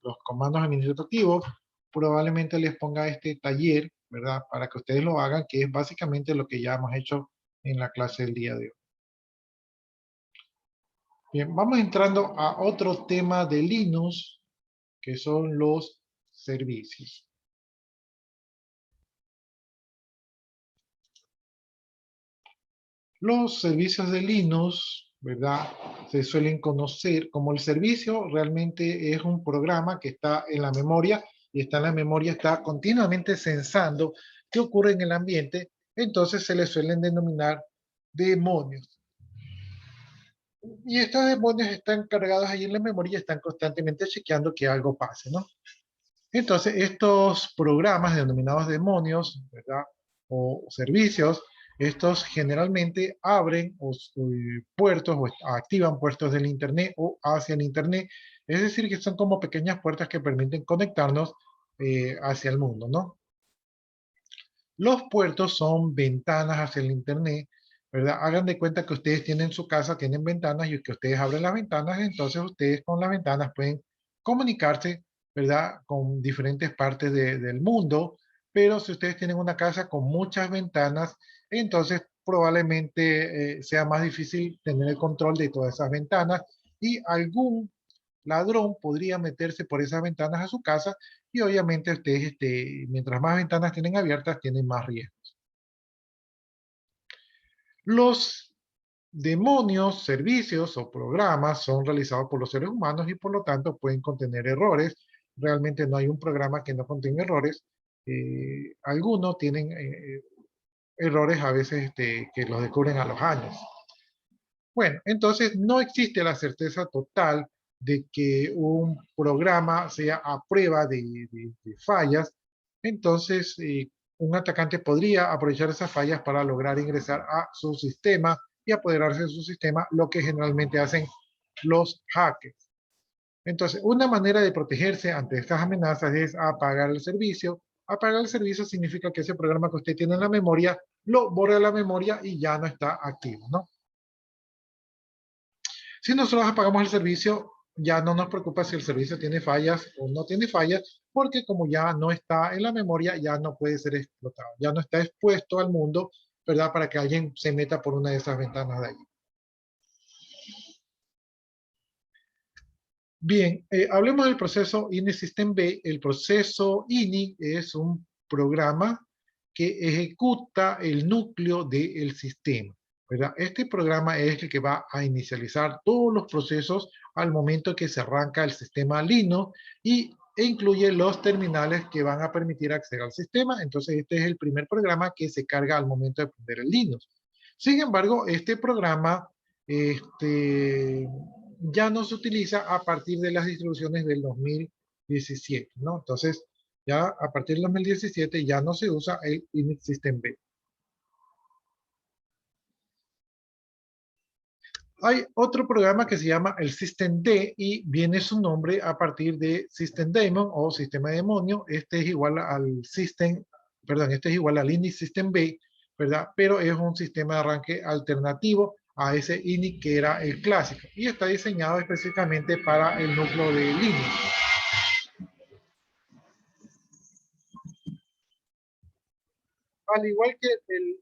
los comandos administrativos, probablemente les ponga este taller, ¿verdad? Para que ustedes lo hagan, que es básicamente lo que ya hemos hecho en la clase del día de hoy. Bien, vamos entrando a otro tema de Linux, que son los servicios. Los servicios de Linux, ¿verdad? Se suelen conocer como el servicio, realmente es un programa que está en la memoria y está en la memoria, está continuamente censando qué ocurre en el ambiente, entonces se le suelen denominar demonios. Y estos demonios están cargados ahí en la memoria y están constantemente chequeando que algo pase, ¿no? Entonces, estos programas denominados demonios, ¿verdad? O servicios, estos generalmente abren puertos o activan puertos del Internet o hacia el Internet. Es decir, que son como pequeñas puertas que permiten conectarnos hacia el mundo, ¿no? Los puertos son ventanas hacia el Internet, ¿verdad? Hagan de cuenta que ustedes tienen su casa, tienen ventanas y que ustedes abren las ventanas, entonces ustedes con las ventanas pueden comunicarse, ¿verdad? Con diferentes partes del mundo, pero si ustedes tienen una casa con muchas ventanas, entonces probablemente sea más difícil tener el control de todas esas ventanas y algún ladrón podría meterse por esas ventanas a su casa y obviamente ustedes, mientras más ventanas tienen abiertas, tienen más riesgo. Los demonios, servicios o programas son realizados por los seres humanos y por lo tanto pueden contener errores. Realmente no hay un programa que no contenga errores. Algunos tienen errores a veces que los descubren a los años. Bueno, entonces no existe la certeza total de que un programa sea a prueba de fallas. Entonces, un atacante podría aprovechar esas fallas para lograr ingresar a su sistema y apoderarse de su sistema, lo que generalmente hacen los hackers. Entonces, una manera de protegerse ante estas amenazas es apagar el servicio. Apagar el servicio significa que ese programa que usted tiene en la memoria lo borra de la memoria y ya no está activo, ¿no? Si nosotros apagamos el servicio, ya no nos preocupa si el servicio tiene fallas o no tiene fallas, porque como ya no está en la memoria, ya no puede ser explotado, ya no está expuesto al mundo, ¿verdad? Para que alguien se meta por una de esas ventanas de ahí. Bien, hablemos del proceso INI System B. El proceso INI es un programa que ejecuta el núcleo del sistema, ¿verdad? Este programa es el que va a inicializar todos los procesos al momento que se arranca el sistema Linux e incluye los terminales que van a permitir acceder al sistema. Entonces, este es el primer programa que se carga al momento de prender el Linux. Sin embargo, este programa ya no se utiliza a partir de las distribuciones del 2017, ¿no? Entonces, ya a partir del 2017 ya no se usa el Unix System B. Hay otro programa que se llama el System D y viene su nombre a partir de System Daemon o Sistema de Demonio. Este es igual al este es igual al Unix System B, ¿verdad? Pero es un sistema de arranque alternativo a ese Unix que era el clásico y está diseñado específicamente para el núcleo de Linux. Al igual que el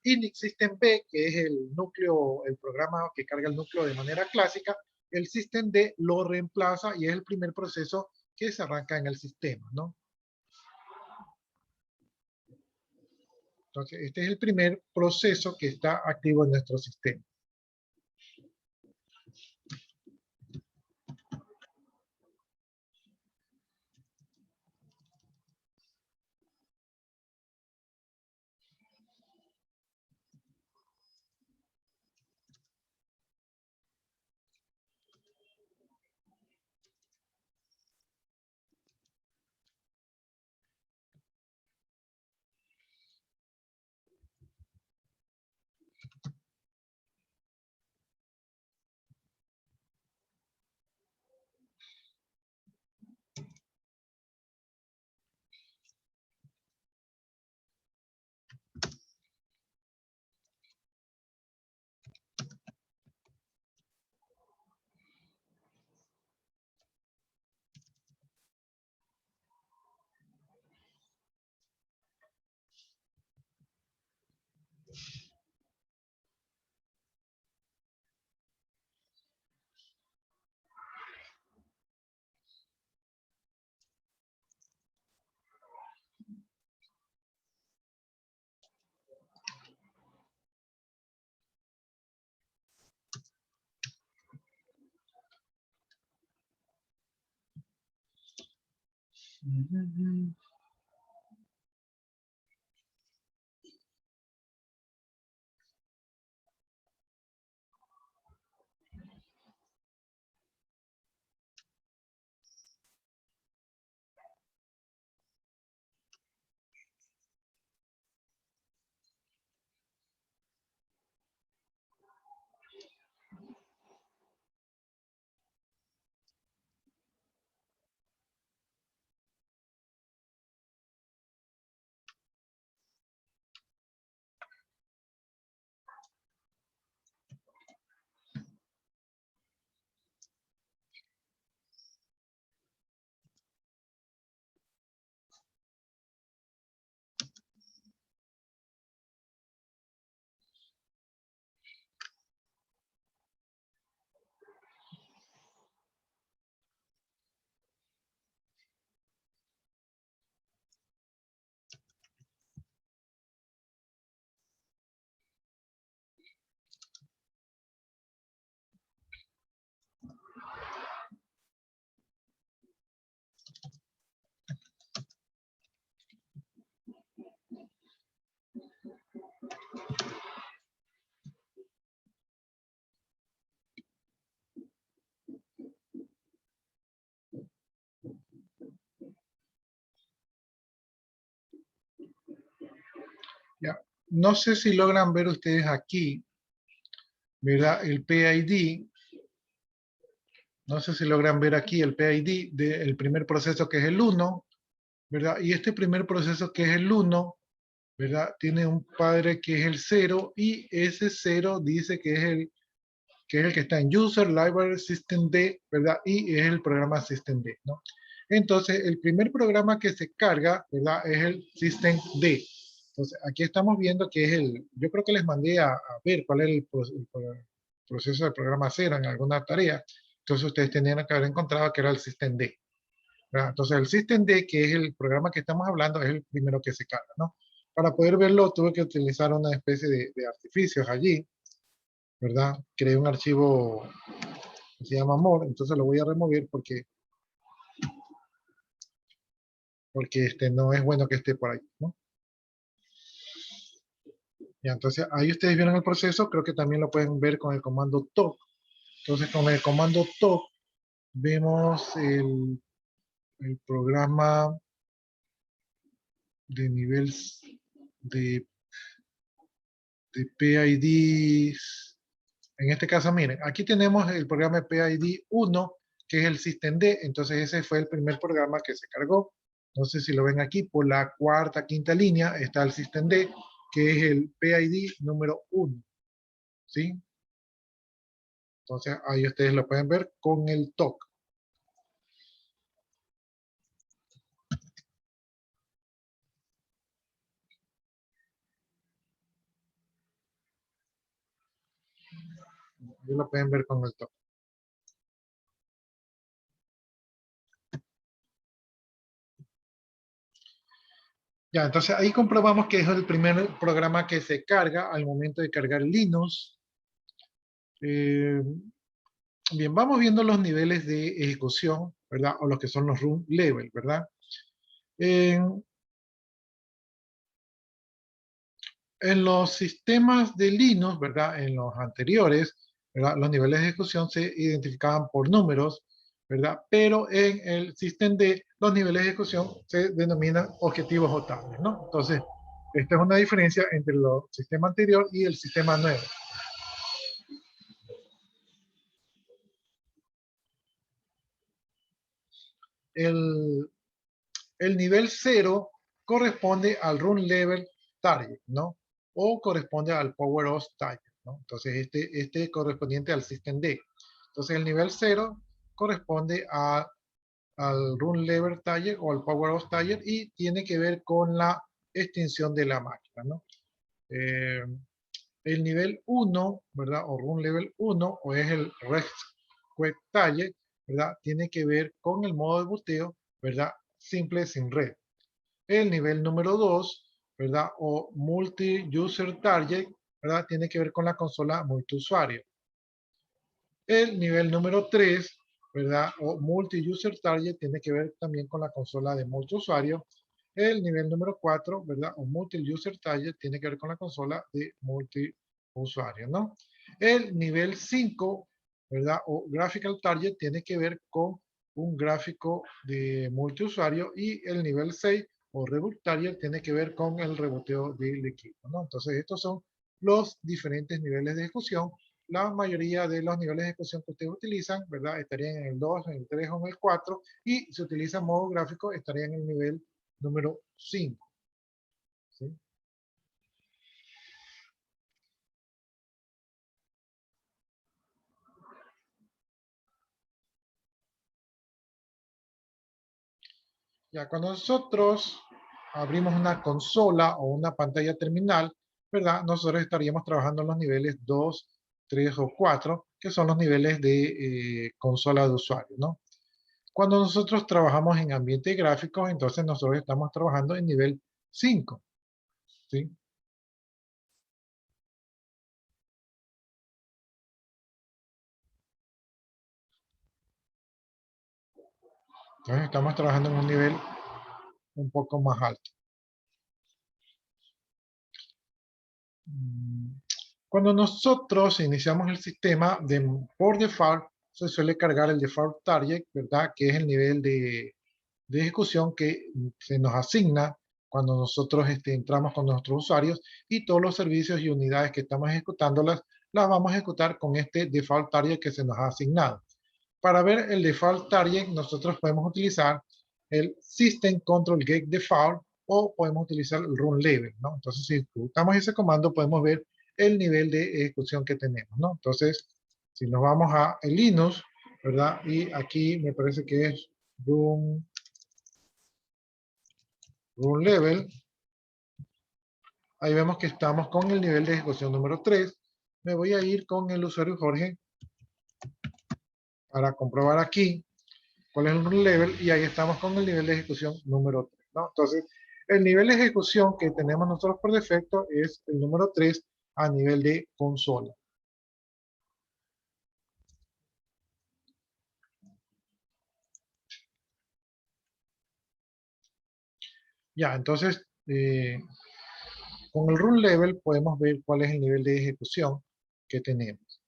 Unix System B, que es el núcleo, el programa que carga el núcleo de manera clásica, el System D lo reemplaza y es el primer proceso que se arranca en el sistema, ¿no? Entonces, este es el primer proceso que está activo en nuestro sistema. Ujú. Ya. No sé si logran ver ustedes aquí, ¿verdad? El PID. No sé si logran ver aquí el PID del primer proceso que es el 1, ¿verdad? Y este primer proceso que es el 1, ¿verdad? Tiene un padre que es el 0 y ese 0 dice que es el que está en User Library System D, ¿verdad? Y es el programa System D, ¿no? Entonces, el primer programa que se carga, ¿verdad? Es el System D. Entonces, aquí estamos viendo que es yo creo que les mandé a ver cuál es el proceso del programa 0 en alguna tarea. Entonces, ustedes tenían que haber encontrado que era el System D, ¿verdad? Entonces, el System D, que es el programa que estamos hablando, es el primero que se carga, ¿no? Para poder verlo, tuve que utilizar una especie de artificios allí, ¿verdad? Creé un archivo que se llama more, entonces lo voy a remover porque no es bueno que esté por ahí, ¿no? Ya, entonces ahí ustedes vieron el proceso, creo que también lo pueden ver con el comando top. Entonces con el comando top vemos el programa de nivel de, de PIDs. En este caso, miren, aquí tenemos el programa PID 1, que es el System D. Entonces ese fue el primer programa que se cargó. No sé si lo ven aquí, por la cuarta, quinta línea está el System D, que es el PID número 1. ¿Sí? Entonces ahí ustedes lo pueden ver con el TOC. Ahí lo pueden ver con el TOC. Ya, entonces ahí comprobamos que es el primer programa que se carga al momento de cargar Linux. Bien, vamos viendo los niveles de ejecución, ¿verdad? O los que son los run level, ¿verdad? En, en los sistemas de Linux, ¿verdad? En los anteriores, ¿verdad? Los niveles de ejecución se identificaban por números, ¿verdad? Pero en el sistema D, los niveles de ejecución se denominan objetivos JOTAbles, ¿no? Entonces, esta es una diferencia entre el sistema anterior y el sistema nuevo. El, el nivel 0 corresponde al run level target, ¿no? O corresponde al power OS target, ¿no? Entonces, este correspondiente al system D. Entonces, el nivel 0 corresponde al run level target o al power OS target y tiene que ver con la extinción de la máquina, ¿no? El nivel 1, ¿verdad? O run level 1, o es el rest quit target, ¿verdad? Tiene que ver con el modo de boteo, ¿verdad? Simple sin red. El nivel número 2, ¿verdad? O multi-user target, ¿verdad? Tiene que ver con la consola multiusuario. El nivel número 3, ¿verdad? O multi-user target tiene que ver también con la consola de multiusuario. El nivel número 4, ¿verdad? O multi-user target tiene que ver con la consola de multiusuario, ¿no? El nivel 5, ¿verdad? O graphical target tiene que ver con un gráfico de multiusuario y el nivel 6 o reboot target tiene que ver con el reboteo del equipo, ¿no? Entonces estos son los diferentes niveles de ejecución. La mayoría de los niveles de ejecución que ustedes utilizan, ¿verdad? Estarían en el 2, en el 3 o en el 4 y si utilizan modo gráfico estarían en el nivel número 5. ¿Sí? Ya cuando nosotros abrimos una consola o una pantalla terminal, ¿verdad? Nosotros estaríamos trabajando en los niveles 2, 3 o 4, que son los niveles de consola de usuario, ¿no? Cuando nosotros trabajamos en ambiente gráfico, entonces nosotros estamos trabajando en nivel 5, ¿sí? Entonces estamos trabajando en un nivel un poco más alto. Cuando nosotros iniciamos el sistema, por default, se suele cargar el default target, ¿verdad? Que es el nivel de ejecución que se nos asigna cuando nosotros entramos con nuestros usuarios y todos los servicios y unidades que estamos ejecutándolas, las vamos a ejecutar con este default target que se nos ha asignado. Para ver el default target, nosotros podemos utilizar el System Control Gate Default o podemos utilizar el Run Level, ¿no? Entonces, si ejecutamos ese comando, podemos ver el nivel de ejecución que tenemos, ¿no? Entonces, si nos vamos a el Linux, ¿verdad? Y aquí me parece que es Run Level. Ahí vemos que estamos con el nivel de ejecución número 3. Me voy a ir con el usuario Jorge para comprobar aquí cuál es el run level y ahí estamos con el nivel de ejecución número 3, ¿no? Entonces, el nivel de ejecución que tenemos nosotros por defecto es el número 3 a nivel de consola. Ya, entonces, con el run level podemos ver cuál es el nivel de ejecución que tenemos.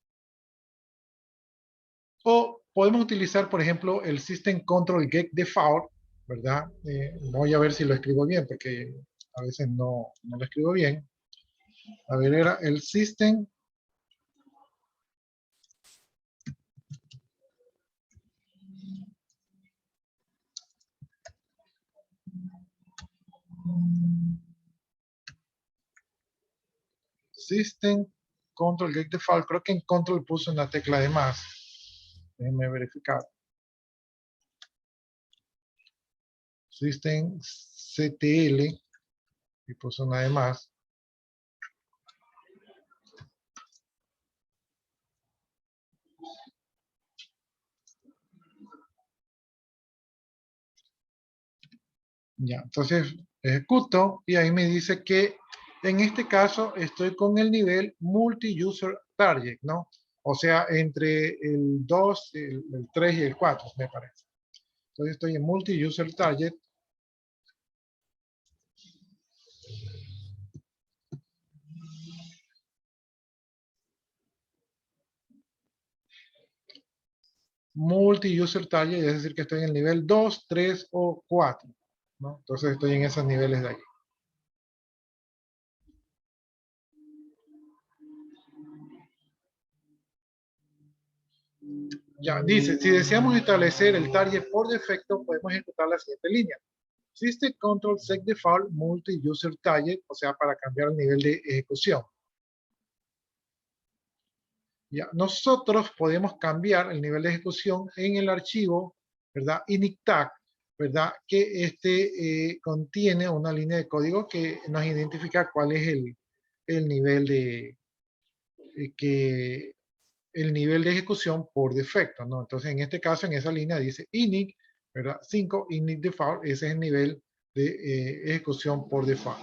O podemos utilizar, por ejemplo, el System Control Get Default, ¿verdad? Voy a ver si lo escribo bien, porque a veces no lo escribo bien. A ver, era el System System Control Get Default. Creo que en Control puso una tecla de más. Déjenme verificar. System CTL y puso una de más. Ya, entonces ejecuto y ahí me dice que en este caso estoy con el nivel multi-user target, ¿no? O sea, entre el 2, el 3 y el 4, me parece. Entonces estoy en multi-user target. Multi-user target, es decir, que estoy en el nivel 2, 3 o 4, ¿no? Entonces estoy en esos niveles de ahí. Ya, dice, si deseamos establecer el target por defecto, podemos ejecutar la siguiente línea. System Control Set Default Multi-User Target, o sea, para cambiar el nivel de ejecución. Ya, nosotros podemos cambiar el nivel de ejecución en el archivo, ¿verdad? Inictag, ¿verdad? Que contiene una línea de código que nos identifica cuál es el nivel el nivel de ejecución por defecto, ¿no? Entonces, en este caso, en esa línea dice init, ¿verdad? 5, init default, ese es el nivel de ejecución por default.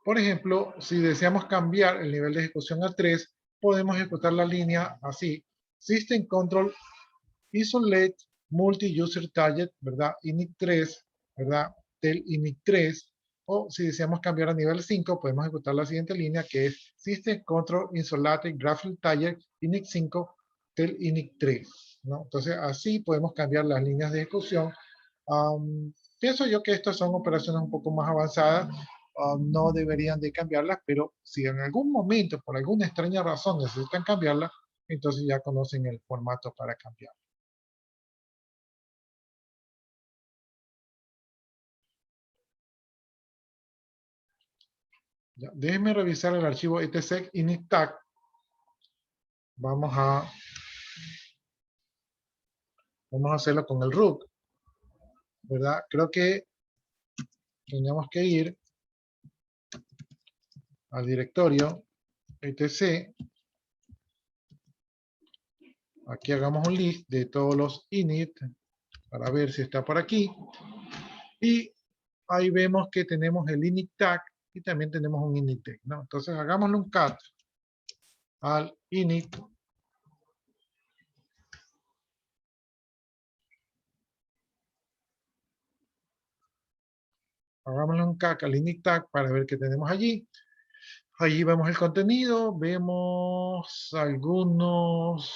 Por ejemplo, si deseamos cambiar el nivel de ejecución a 3, podemos ejecutar la línea así. System Control Isolate Multi-User Target, ¿verdad? Init 3, ¿verdad? Del init 3. O si deseamos cambiar a nivel 5, podemos ejecutar la siguiente línea que es System Control Isolate Graphical Target init 5 del init 3, ¿no? Entonces así podemos cambiar las líneas de ejecución. Pienso yo que estas son operaciones un poco más avanzadas. No deberían de cambiarlas, pero si en algún momento, por alguna extraña razón, necesitan cambiarlas, entonces ya conocen el formato para cambiar. Ya, déjenme revisar el archivo etc init tag. Vamos a hacerlo con el root, ¿verdad? Creo que tenemos que ir al directorio etc. Aquí hagamos un list de todos los init para ver si está por aquí. Y ahí vemos que tenemos el init tag y también tenemos un init tag, ¿no? Entonces hagámosle un cat al init. Hagámosle un cat al init tag para ver qué tenemos allí. Allí vemos el contenido, vemos algunos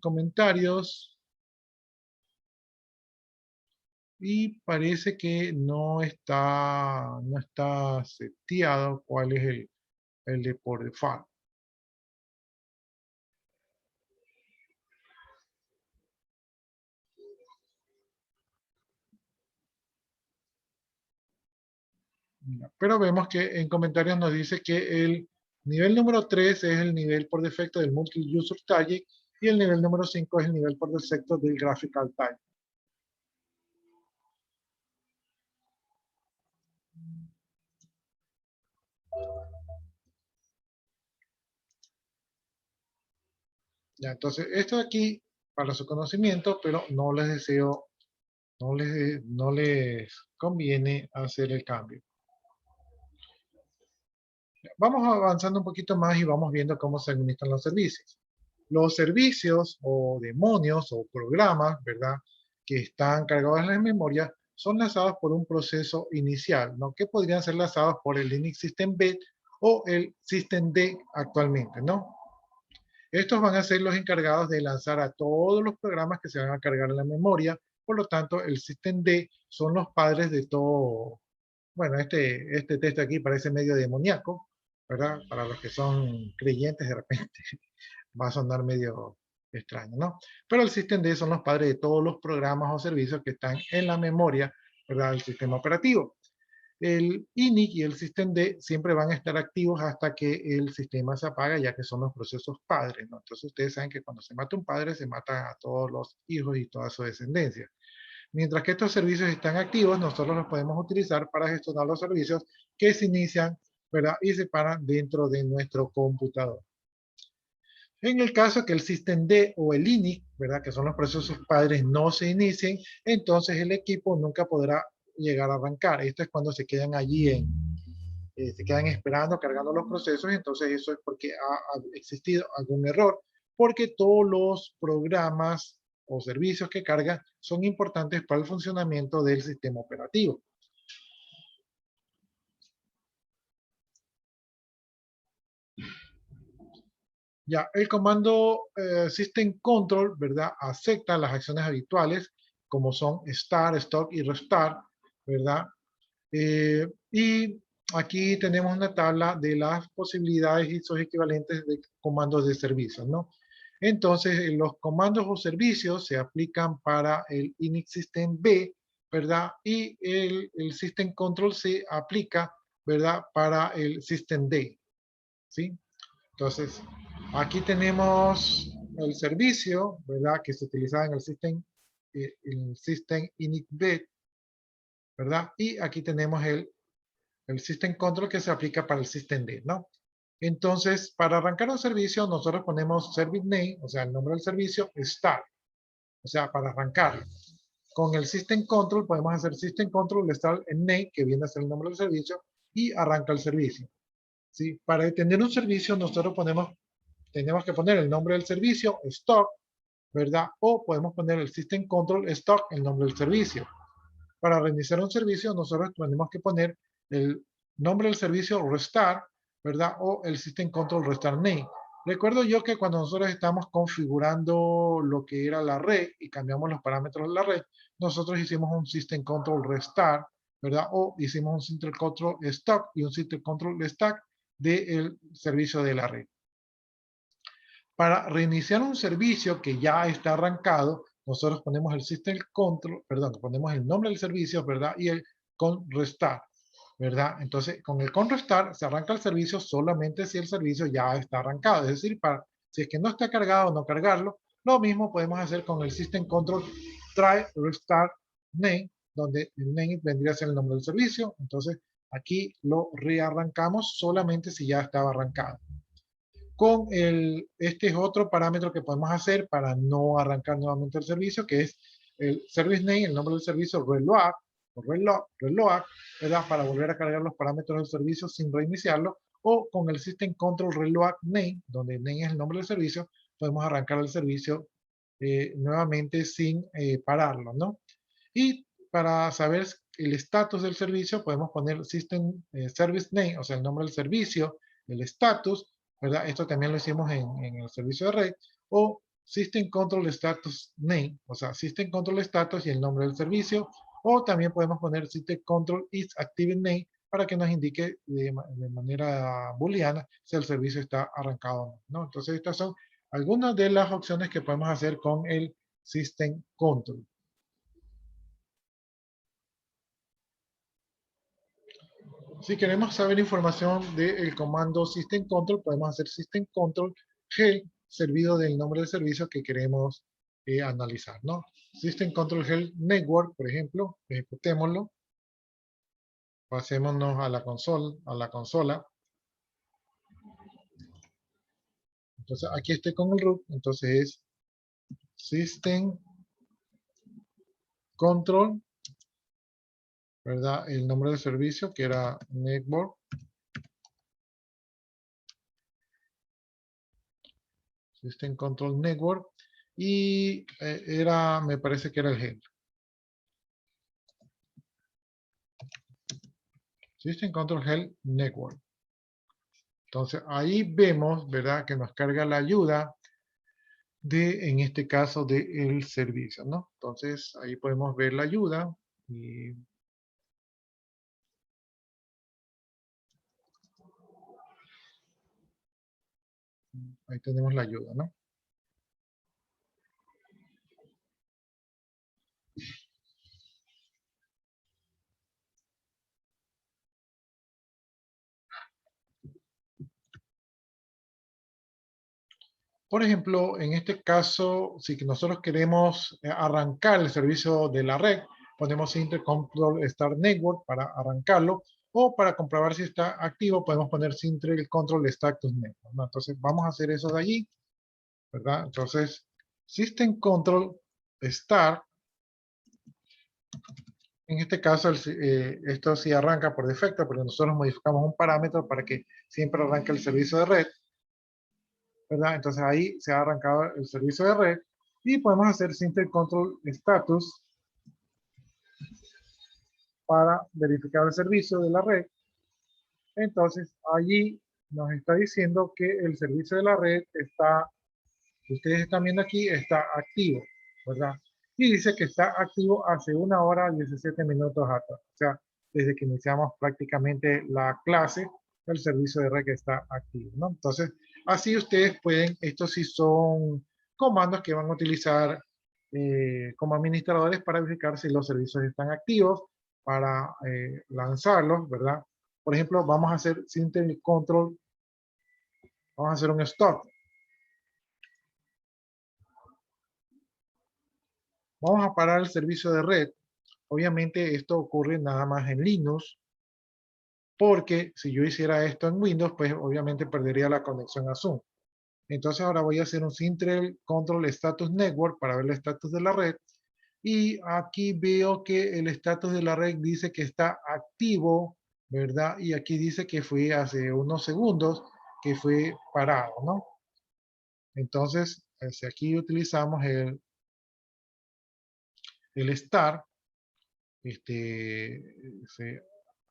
comentarios y parece que no está seteado cuál es el de por default. Pero vemos que en comentarios nos dice que el nivel número 3 es el nivel por defecto del Multi-User Target y el nivel número 5 es el nivel por defecto del Graphical Target. Ya, entonces, esto de aquí, para su conocimiento, pero no les deseo, no les conviene hacer el cambio. Vamos avanzando un poquito más y vamos viendo cómo se administran los servicios. Los servicios o demonios o programas, ¿verdad?, que están cargados en la memoria son lanzados por un proceso inicial, ¿no?, que podrían ser lanzados por el Linux System B o el System D actualmente, ¿no? Estos van a ser los encargados de lanzar a todos los programas que se van a cargar en la memoria. Por lo tanto, el System D son los padres de todo. Bueno, este texto aquí parece medio demoníaco, ¿verdad? Para los que son creyentes de repente va a sonar medio extraño, ¿no? Pero el System D son los padres de todos los programas o servicios que están en la memoria, ¿verdad?, del sistema operativo. El init y el systemd siempre van a estar activos hasta que el sistema se apaga, ya que son los procesos padres, ¿no? Entonces ustedes saben que cuando se mata un padre, se mata a todos los hijos y toda su descendencia. Mientras que estos servicios están activos, nosotros los podemos utilizar para gestionar los servicios que se inician, ¿verdad?, y se paran dentro de nuestro computador. En el caso que el systemd o el init, ¿verdad?, que son los procesos padres, no se inicien, entonces el equipo nunca podrá llegar a arrancar. Esto es cuando se quedan allí se quedan esperando, cargando los procesos, y entonces eso es porque ha existido algún error, porque todos los programas o servicios que cargan son importantes para el funcionamiento del sistema operativo. Ya, el comando system control, ¿verdad?, acepta las acciones habituales, como son start, stop y restart, ¿verdad? Y aquí tenemos una tabla de las posibilidades y sus equivalentes de comandos de servicios, ¿no? Entonces, los comandos o servicios se aplican para el init system B, ¿verdad? Y el system control se aplica, ¿verdad?, para el system D, ¿sí? Entonces, aquí tenemos el servicio, ¿verdad?, que se utilizaba en el system init B, ¿verdad? Y aquí tenemos el System Control que se aplica para el System D, ¿no? Entonces, para arrancar un servicio, nosotros ponemos Service Name, o sea, el nombre del servicio, Start, o sea, para arrancar. Con el System Control podemos hacer System Control Start en Name, que viene a ser el nombre del servicio, y arranca el servicio. ¿Sí? Para detener un servicio nosotros tenemos que poner el nombre del servicio, stop, ¿verdad? O podemos poner el system control stop, el nombre del servicio. Para reiniciar un servicio nosotros tenemos que poner el nombre del servicio restart, ¿verdad? O el system control restart name. Recuerdo yo que cuando nosotros estamos configurando lo que era la red y cambiamos los parámetros de la red, nosotros hicimos un system control restart, ¿verdad? O hicimos un system control stop y un system control stack del servicio de la red. Para reiniciar un servicio que ya está arrancado, nosotros ponemos el system control, perdón, ponemos el nombre del servicio, ¿verdad? Y el con restart, ¿verdad? Entonces, con el con restart se arranca el servicio solamente si el servicio ya está arrancado. Es decir, si es que no está cargado, no cargarlo. Lo mismo podemos hacer con el system control try restart name, donde el name vendría a ser el nombre del servicio. Entonces, aquí lo rearrancamos solamente si ya estaba arrancado. Este es otro parámetro que podemos hacer para no arrancar nuevamente el servicio, que es el service name, el nombre del servicio, reload, o reload, ¿verdad? Para volver a cargar los parámetros del servicio sin reiniciarlo, o con el system control reload name, donde name es el nombre del servicio, podemos arrancar el servicio nuevamente sin pararlo, ¿no? Y para saber el estatus del servicio, podemos poner system service name, o sea, el nombre del servicio, el estatus, ¿verdad? Esto también lo hicimos en el servicio de red, o System Control Status Name, o sea, System Control Status y el nombre del servicio, o también podemos poner System Control is Active Name para que nos indique de manera booleana si el servicio está arrancado o no. Entonces, estas son algunas de las opciones que podemos hacer con el System Control. Si queremos saber información del comando System Control, podemos hacer System Control help servido del nombre del servicio que queremos analizar, ¿no? System Control help network, por ejemplo, ejecutémoslo. Pasémonos a la consola. Entonces, aquí estoy con el root, entonces es System Control, ¿verdad? El nombre del servicio que era network. System Control Network, y me parece que era el help. System Control Help Network. Entonces ahí vemos, ¿verdad? Que nos carga la ayuda en este caso, del servicio, ¿no? Entonces ahí podemos ver la ayuda y ahí tenemos la ayuda, ¿no? Por ejemplo, en este caso, si nosotros queremos arrancar el servicio de la red, ponemos Control Start Network para arrancarlo, o para comprobar si está activo, podemos poner Control Status Network, ¿no? Entonces, vamos a hacer eso de allí, ¿verdad? Entonces, System Control Start. En este caso, esto sí arranca por defecto, porque nosotros modificamos un parámetro para que siempre arranque el servicio de red, ¿verdad? Entonces ahí se ha arrancado el servicio de red y podemos hacer System Control Status para verificar el servicio de la red. Entonces allí nos está diciendo que el servicio de la red está, ustedes están viendo aquí, está activo, ¿verdad? Y dice que está activo hace 1 hora 17 minutos atrás. O sea, desde que iniciamos prácticamente la clase, el servicio de red que está activo, ¿no? Entonces, así ustedes pueden, estos sí son comandos que van a utilizar como administradores para verificar si los servicios están activos, para lanzarlos, ¿verdad? Por ejemplo, vamos a hacer System Control, vamos a hacer un stop. Vamos a parar el servicio de red. Obviamente esto ocurre nada más en Linux, porque si yo hiciera esto en Windows, pues obviamente perdería la conexión a Zoom. Entonces ahora voy a hacer un System Control Status Network para ver el estatus de la red. Y aquí veo que el estatus de la red dice que está activo, ¿verdad? Y aquí dice que fue hace unos segundos que fue parado, ¿no? Entonces, si aquí utilizamos el start,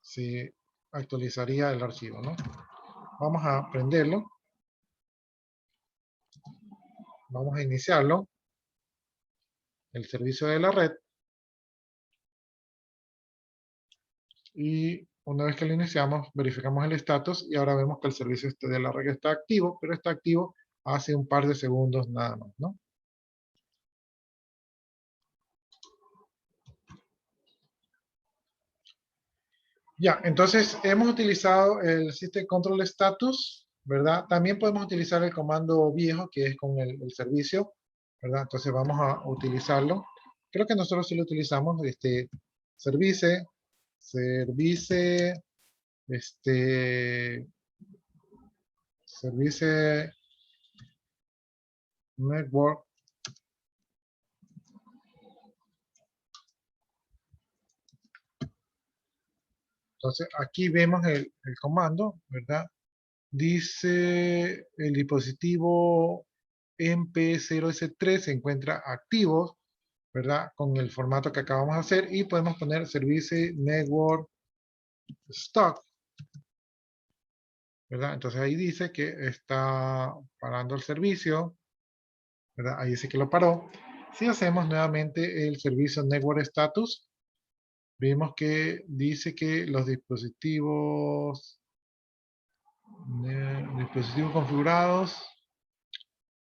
se actualizaría el archivo, ¿no? Vamos a prenderlo. Vamos a iniciarlo. El servicio de la red. Y una vez que lo iniciamos, verificamos el estatus y ahora vemos que el servicio de la red está activo, pero está activo hace un par de segundos nada más, ¿no? Ya, entonces hemos utilizado el System Control Status, ¿verdad? También podemos utilizar el comando viejo que es con el servicio, ¿verdad? Entonces vamos a utilizarlo. Creo que nosotros sí lo utilizamos, service, service network. Entonces aquí vemos el comando, ¿verdad? Dice el dispositivo MP0S3 se encuentra activo, ¿verdad? Con el formato que acabamos de hacer y podemos poner service network stock, ¿verdad? Entonces ahí dice que está parando el servicio, ¿verdad? Ahí dice que lo paró. Si hacemos nuevamente el servicio network status, vemos que dice que los dispositivos configurados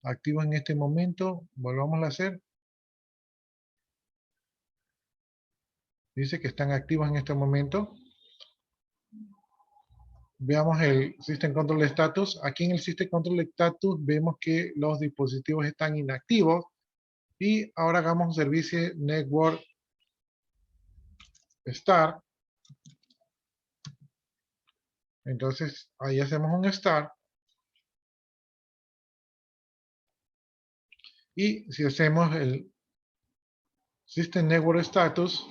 activos en este momento, volvamos a hacer. Dice que están activos en este momento. Veamos el System Control Status. Aquí en el System Control Status vemos que los dispositivos están inactivos. Y ahora hagamos un servicio Network Start. Entonces ahí hacemos un Start. Y si hacemos el System Network Status,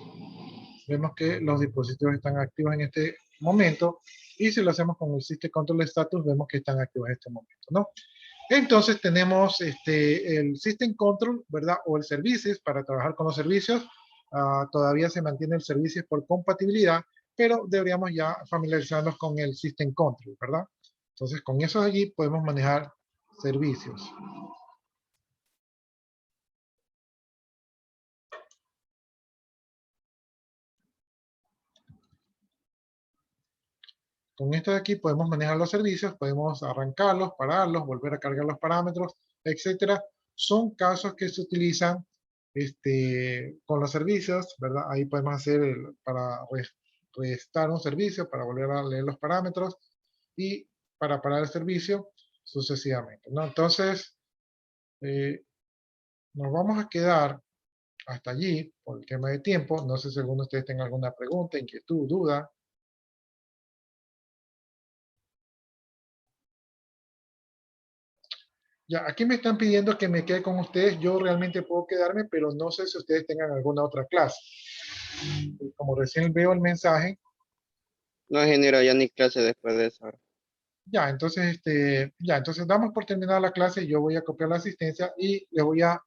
vemos que los dispositivos están activos en este momento. Y si lo hacemos con el System Control Status, vemos que están activos en este momento, ¿no? Entonces tenemos el System Control, ¿verdad? O el Services para trabajar con los servicios. Todavía se mantiene el Services por compatibilidad, pero deberíamos ya familiarizarnos con el System Control, ¿verdad? Entonces con eso allí podemos manejar servicios. Con esto de aquí podemos manejar los servicios, podemos arrancarlos, pararlos, volver a cargar los parámetros, etcétera. Son casos que se utilizan con los servicios, ¿verdad? Ahí podemos hacer para restar un servicio, para volver a leer los parámetros y para parar el servicio sucesivamente, ¿no? Entonces, nos vamos a quedar hasta allí por el tema de tiempo. No sé si alguno de ustedes tenga alguna pregunta, inquietud, duda. Ya, aquí me están pidiendo que me quede con ustedes. Yo realmente puedo quedarme, pero no sé si ustedes tengan alguna otra clase. Como recién veo el mensaje. No genera ya ni clase después de eso. Ya, entonces, entonces damos por terminada la clase. Yo voy a copiar la asistencia y les voy a,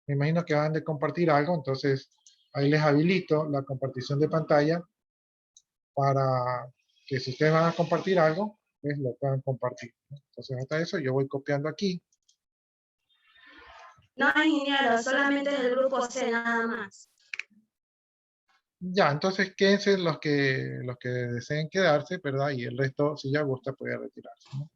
me imagino que van de compartir algo. Entonces, ahí les habilito la compartición de pantalla para que si ustedes van a compartir algo, pues lo puedan compartir, ¿no? Entonces, hasta eso yo voy copiando aquí. No, ingeniero, solamente del grupo C, nada más. Ya, entonces quédense los que deseen quedarse, ¿verdad? Y el resto, si ya gusta, puede retirarse, ¿no?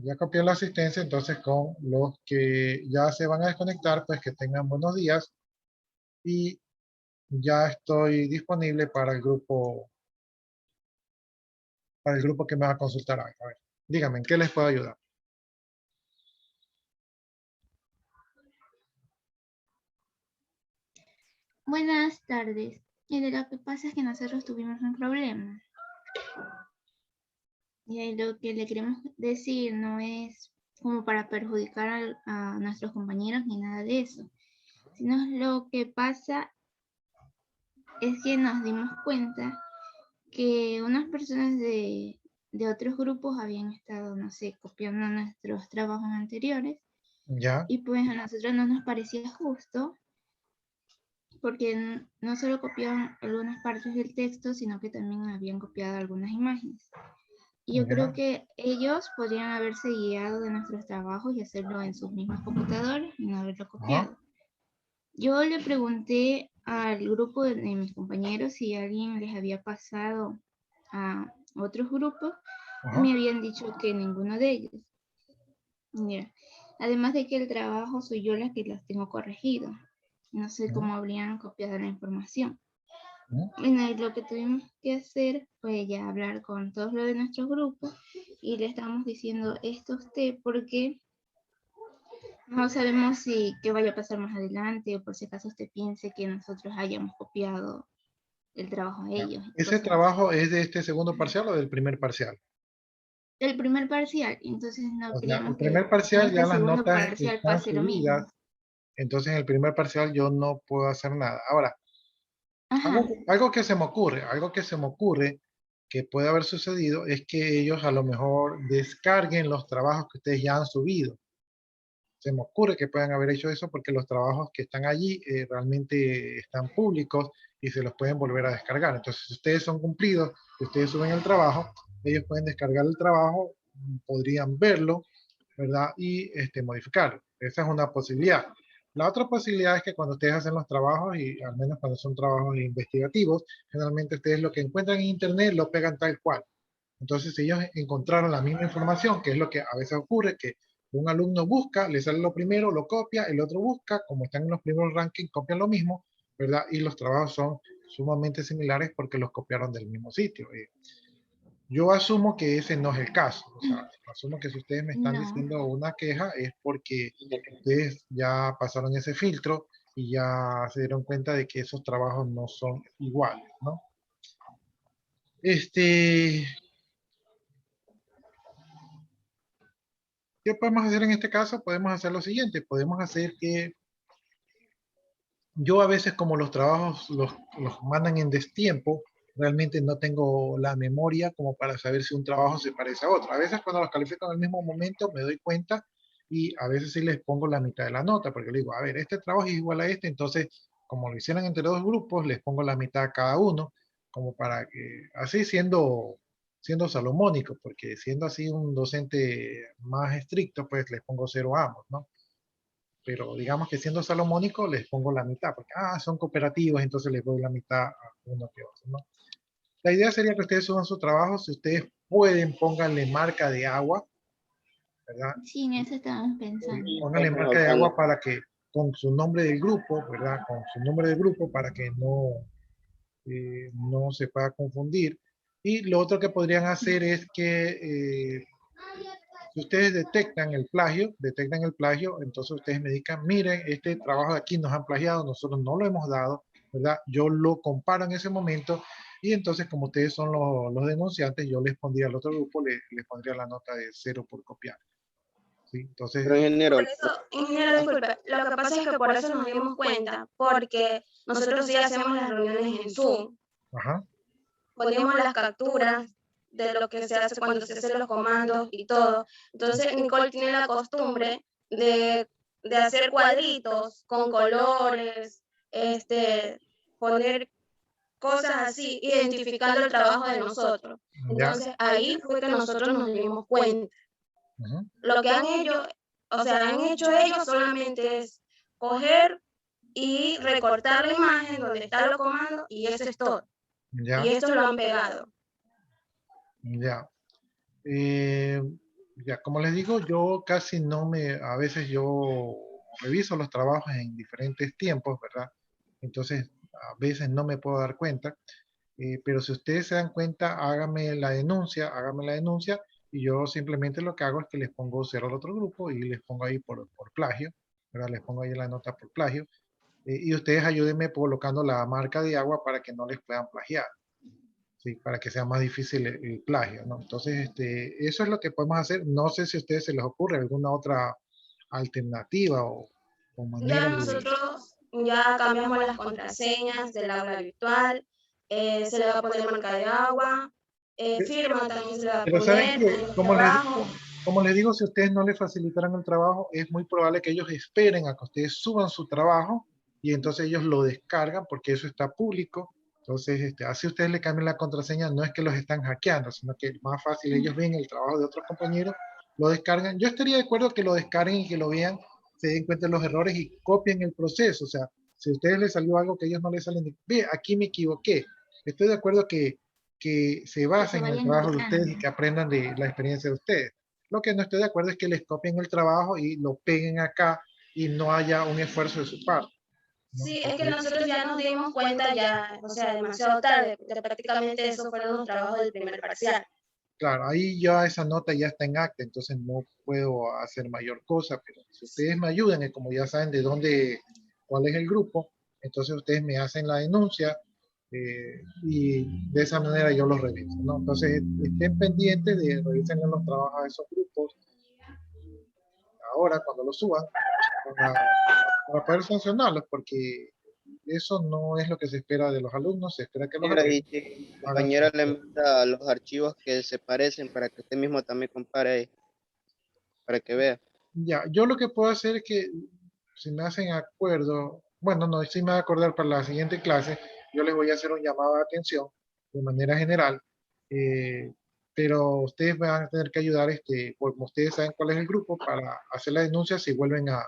Ya copié la asistencia, entonces con los que ya se van a desconectar, pues que tengan buenos días. Y ya estoy disponible para el grupo que me va a consultar hoy. A ver, díganme, ¿en qué les puedo ayudar? Buenas tardes. Lo que pasa es que nosotros tuvimos un problema. Y lo que le queremos decir no es como para perjudicar a nuestros compañeros ni nada de eso. Sino lo que pasa es que nos dimos cuenta que unas personas de otros grupos habían estado, no sé, copiando nuestros trabajos anteriores Ya, y pues a nosotros no nos parecía justo porque no solo copiaban algunas partes del texto, sino que también habían copiado algunas imágenes. Y yo ya, creo que ellos podrían haberse guiado de nuestros trabajos y hacerlo en sus mismas computadoras y no haberlo copiado. Yo le pregunté al grupo de mis compañeros si alguien les había pasado a otros grupos y ajá. me habían dicho que ninguno de ellos. Mira, además de que el trabajo soy yo la que los tengo corregido. No sé cómo habrían copiado la información. Ujú. Bueno, y lo que tuvimos que hacer fue ya hablar con todos los de nuestro grupo y le estamos diciendo esto a usted porque no sabemos si qué vaya a pasar más adelante o por si acaso usted piense que nosotros hayamos copiado el trabajo a ellos y ¿Ese cosas así. trabajo es de este segundo parcial o del primer parcial? El primer parcial, entonces no O sea, el queríamos que primer en parcial este ya las segundo notas parcial están pase lo mismo. subidas, entonces en el primer parcial yo no puedo hacer nada. Ahora, Ajá, algo que se me ocurre, algo que se me ocurre que puede haber sucedido es que ellos a lo mejor descarguen los trabajos que ustedes ya han subido. Se me ocurre que puedan haber hecho eso porque los trabajos que están allí realmente están públicos y se los pueden volver a descargar. Entonces, si ustedes son cumplidos, si ustedes suben el trabajo, ellos pueden descargar el trabajo, podrían verlo, ¿verdad? Y modificarlo. Esa es una posibilidad. La otra posibilidad es que cuando ustedes hacen los trabajos, y al menos cuando son trabajos investigativos, generalmente ustedes lo que encuentran en Internet lo pegan tal cual. Entonces, si ellos encontraron la misma información, que es lo que a veces ocurre, que un alumno busca, le sale lo primero, lo copia, el otro busca, como están en los primeros rankings, copian lo mismo, ¿verdad? Y los trabajos son sumamente similares porque los copiaron del mismo sitio. Yo asumo que ese no es el caso. O sea, asumo que si ustedes me están no, diciendo una queja es porque ustedes ya pasaron ese filtro y ya se dieron cuenta de que esos trabajos no son iguales, ¿no? Este, ¿Qué podemos hacer en este caso? Podemos hacer lo siguiente, podemos hacer que yo a veces como los trabajos los mandan en destiempo, realmente no tengo la memoria como para saber si un trabajo se parece a otro. A veces cuando los califico en el mismo momento me doy cuenta y a veces sí les pongo la mitad de la nota, porque le digo, a ver, este trabajo es igual a este, entonces como lo hicieron entre dos grupos, les pongo la mitad a cada uno, como para que, así siendo salomónico, porque siendo así un docente más estricto, pues les pongo cero a ambos, ¿no? Pero digamos que siendo salomónico les pongo la mitad, porque son cooperativos, entonces les doy la mitad a uno que otro, ¿no? La idea sería que ustedes suban su trabajo, si ustedes pueden, pónganle marca de agua, ¿verdad? sí, en eso estábamos pensando. Pónganle Estamos marca de hablando. agua para que, con su nombre del grupo, ¿verdad? Con su nombre del grupo para que no se pueda confundir. Y lo otro que podrían hacer es que si ustedes detectan el plagio, entonces ustedes me digan, miren, este trabajo de aquí nos han plagiado, nosotros no lo hemos dado, ¿verdad? Yo lo comparo en ese momento y entonces como ustedes son los denunciantes, yo les pondría al otro grupo, les pondría la nota de 0 por copiar. ¿Sí? Pero Entonces, ingeniero, Por eso, ingeniero, disculpe, lo que pasa es que por eso nos dimos cuenta, porque nosotros sí hacemos las reuniones en Zoom, ajá, ponemos las capturas de lo que se hace cuando se hacen los comandos y todo. Entonces, Nicole tiene la costumbre de hacer cuadritos con colores, poner cosas así, identificando el trabajo de nosotros. ya, Entonces, ahí fue que nosotros nos dimos cuenta. ajá, Lo que han hecho, o sea, han hecho ellos solamente es coger y recortar la imagen donde están los comandos y eso es todo. ya, Y esto lo han pegado. ya. Eh, ya, como les digo, yo casi no a veces yo reviso los trabajos en diferentes tiempos, ¿verdad? Entonces, a veces no me puedo dar cuenta, pero si ustedes se dan cuenta, háganme la denuncia y yo simplemente lo que hago es que les pongo cero al otro grupo y les pongo ahí por plagio, ¿verdad? Les pongo ahí la nota por plagio y ustedes ayúdenme colocando la marca de agua para que no les puedan plagiar. ¿sí? Para que sea más difícil el plagio, ¿no? Entonces, eso es lo que podemos hacer. No sé si a ustedes se les ocurre alguna otra alternativa o manera Ya de... nosotros ya cambiamos las contraseñas del aula virtual, se le va a poner marca de agua, firma también se le va a Pero saben poner que, en este trabajo. como les digo, si ustedes no les facilitaran el trabajo, es muy probable que ellos esperen a que ustedes suban su trabajo y entonces ellos lo descargan porque eso está público. Entonces, así ustedes le cambian la contraseña, no es que los están hackeando, sino que es más fácil, ellos ven el trabajo de otros compañeros, lo descargan. Yo estaría de acuerdo que lo descarguen y que lo vean, se den cuenta de los errores y copien el proceso. O sea, si a ustedes les salió algo que a ellos no les salen, ve, aquí me equivoqué. Estoy de acuerdo que se basen en el vayan trabajo de ustedes y indicando. que aprendan de la experiencia de ustedes. Lo que no estoy de acuerdo es que les copien el trabajo y lo peguen acá y no haya un esfuerzo de su parte, ¿no? Sí, es que nosotros ya nos dimos cuenta ya, o sea, demasiado tarde, porque prácticamente esos fueron los trabajos del primer parcial. Claro, ahí ya esa nota ya está en acta, entonces no puedo hacer mayor cosa, pero si ustedes me ayudan, y como ya saben de dónde, cuál es el grupo, entonces ustedes me hacen la denuncia y de esa manera yo los reviso, ¿no? Entonces estén pendientes de revisar los trabajos de esos grupos ahora cuando los suban para poder sancionarlos, porque eso no es lo que se espera de los alumnos, se espera que los Señora, y alumnos si mi hagan su compañera le esfuerzo. manda los archivos que se parecen para que usted mismo también compare ahí, para que vea. Ya, yo lo que puedo hacer es que si me hacen acuerdo, bueno, no, si me va a acordar para la siguiente clase, yo les voy a hacer un llamado de atención de manera general, eh, pero ustedes van a tener que ayudar, porque ustedes saben cuál es el grupo, para hacer la denuncia si vuelven a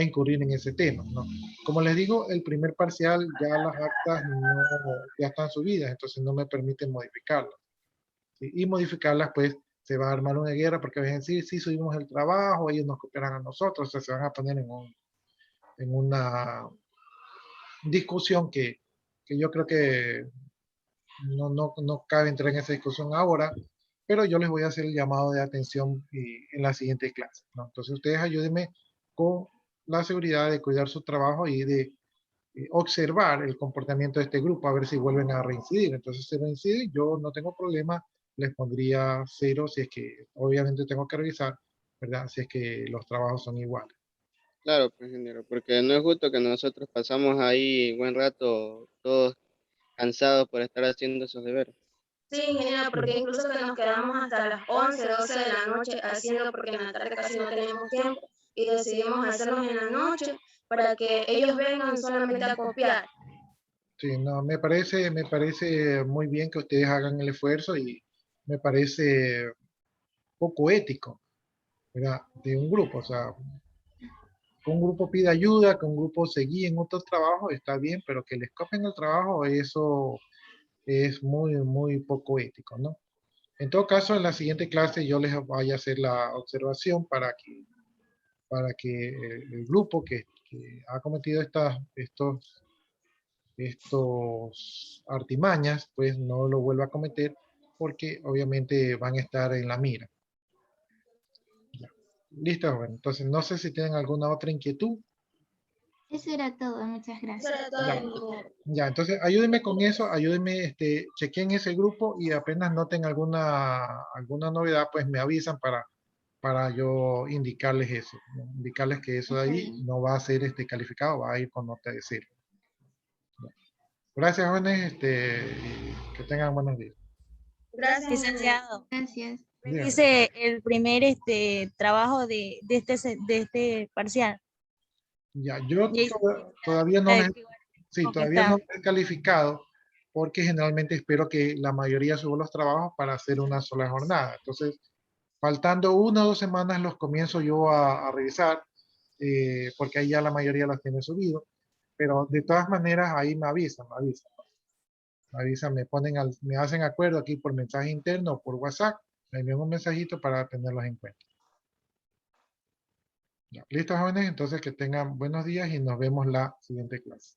incurrir en ese tema, ¿no? Como les digo, el primer parcial ya las actas ya están subidas, entonces no me permiten modificarlas. ¿Sí? Y modificarlas, pues, se va a armar una guerra porque van a decir, sí, subimos el trabajo, ellos nos copiarán a nosotros, o sea, se van a poner en una discusión que yo creo que no cabe entrar en esa discusión ahora, pero yo les voy a hacer el llamado de atención en la siguiente clase, ¿no? Entonces ustedes ayúdenme con la seguridad de cuidar su trabajo y de observar el comportamiento de este grupo, a ver si vuelven a reincidir. Entonces, si reinciden, yo no tengo problema, les pondría 0 si es que, obviamente tengo que revisar, ¿verdad? Si es que los trabajos son iguales. Claro, pues, ingeniero, porque no es justo que nosotros pasamos ahí buen rato todos cansados por estar haciendo esos deberes. Sí, ingeniero, porque Sí. incluso que nos quedamos hasta las 11, 12 de la noche haciendo, porque en la tarde casi no tenemos tiempo, y decidimos hacerlos en la noche para que ellos vengan solamente a copiar. Sí, no, me parece muy bien que ustedes hagan el esfuerzo y me parece poco ético, ¿verdad? De un grupo, o sea, que un grupo pida ayuda, que un grupo se guíe en otros trabajos, está bien, pero que les copien el trabajo, eso es muy, muy poco ético, ¿no? En todo caso, en la siguiente clase yo les voy a hacer la observación para que el grupo que ha cometido estos artimañas, pues no lo vuelva a cometer, porque obviamente van a estar en la mira. Ya. Listo, bueno, entonces no sé si tienen alguna otra inquietud. Eso era todo, muchas Eso gracias. era todo, Ya. ingeniero. Ya, entonces ayúdenme con eso, ayúdenme, chequen ese grupo y apenas noten alguna novedad, pues me avisan para yo indicarles eso, ¿no? Indicarles que eso de Está ahí bien. no va a ser calificado, va a ir con nota de 0. Gracias, jóvenes, y que tengan buenos días. Gracias, ingeniero. Licenciado, Gracias. Díganme. dice el primer trabajo de este parcial. Ya, yo Y ahí todavía no les, sí, que todavía no está. les he calificado porque generalmente espero que la mayoría suba los trabajos para hacer una sola jornada. Entonces, faltando 1 o 2 semanas los comienzo yo a revisar, porque ahí ya la mayoría los tiene subido. Pero de todas maneras ahí me avisan, me hacen acuerdo aquí por mensaje interno o por WhatsApp, me envían un mensajito para tenerlos en cuenta. Ya, listo, jóvenes, entonces que tengan buenos días y nos vemos la siguiente clase.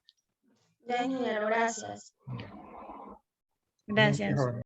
Ya, ingeniero, gracias. Buenos días, Gracias. jóvenes.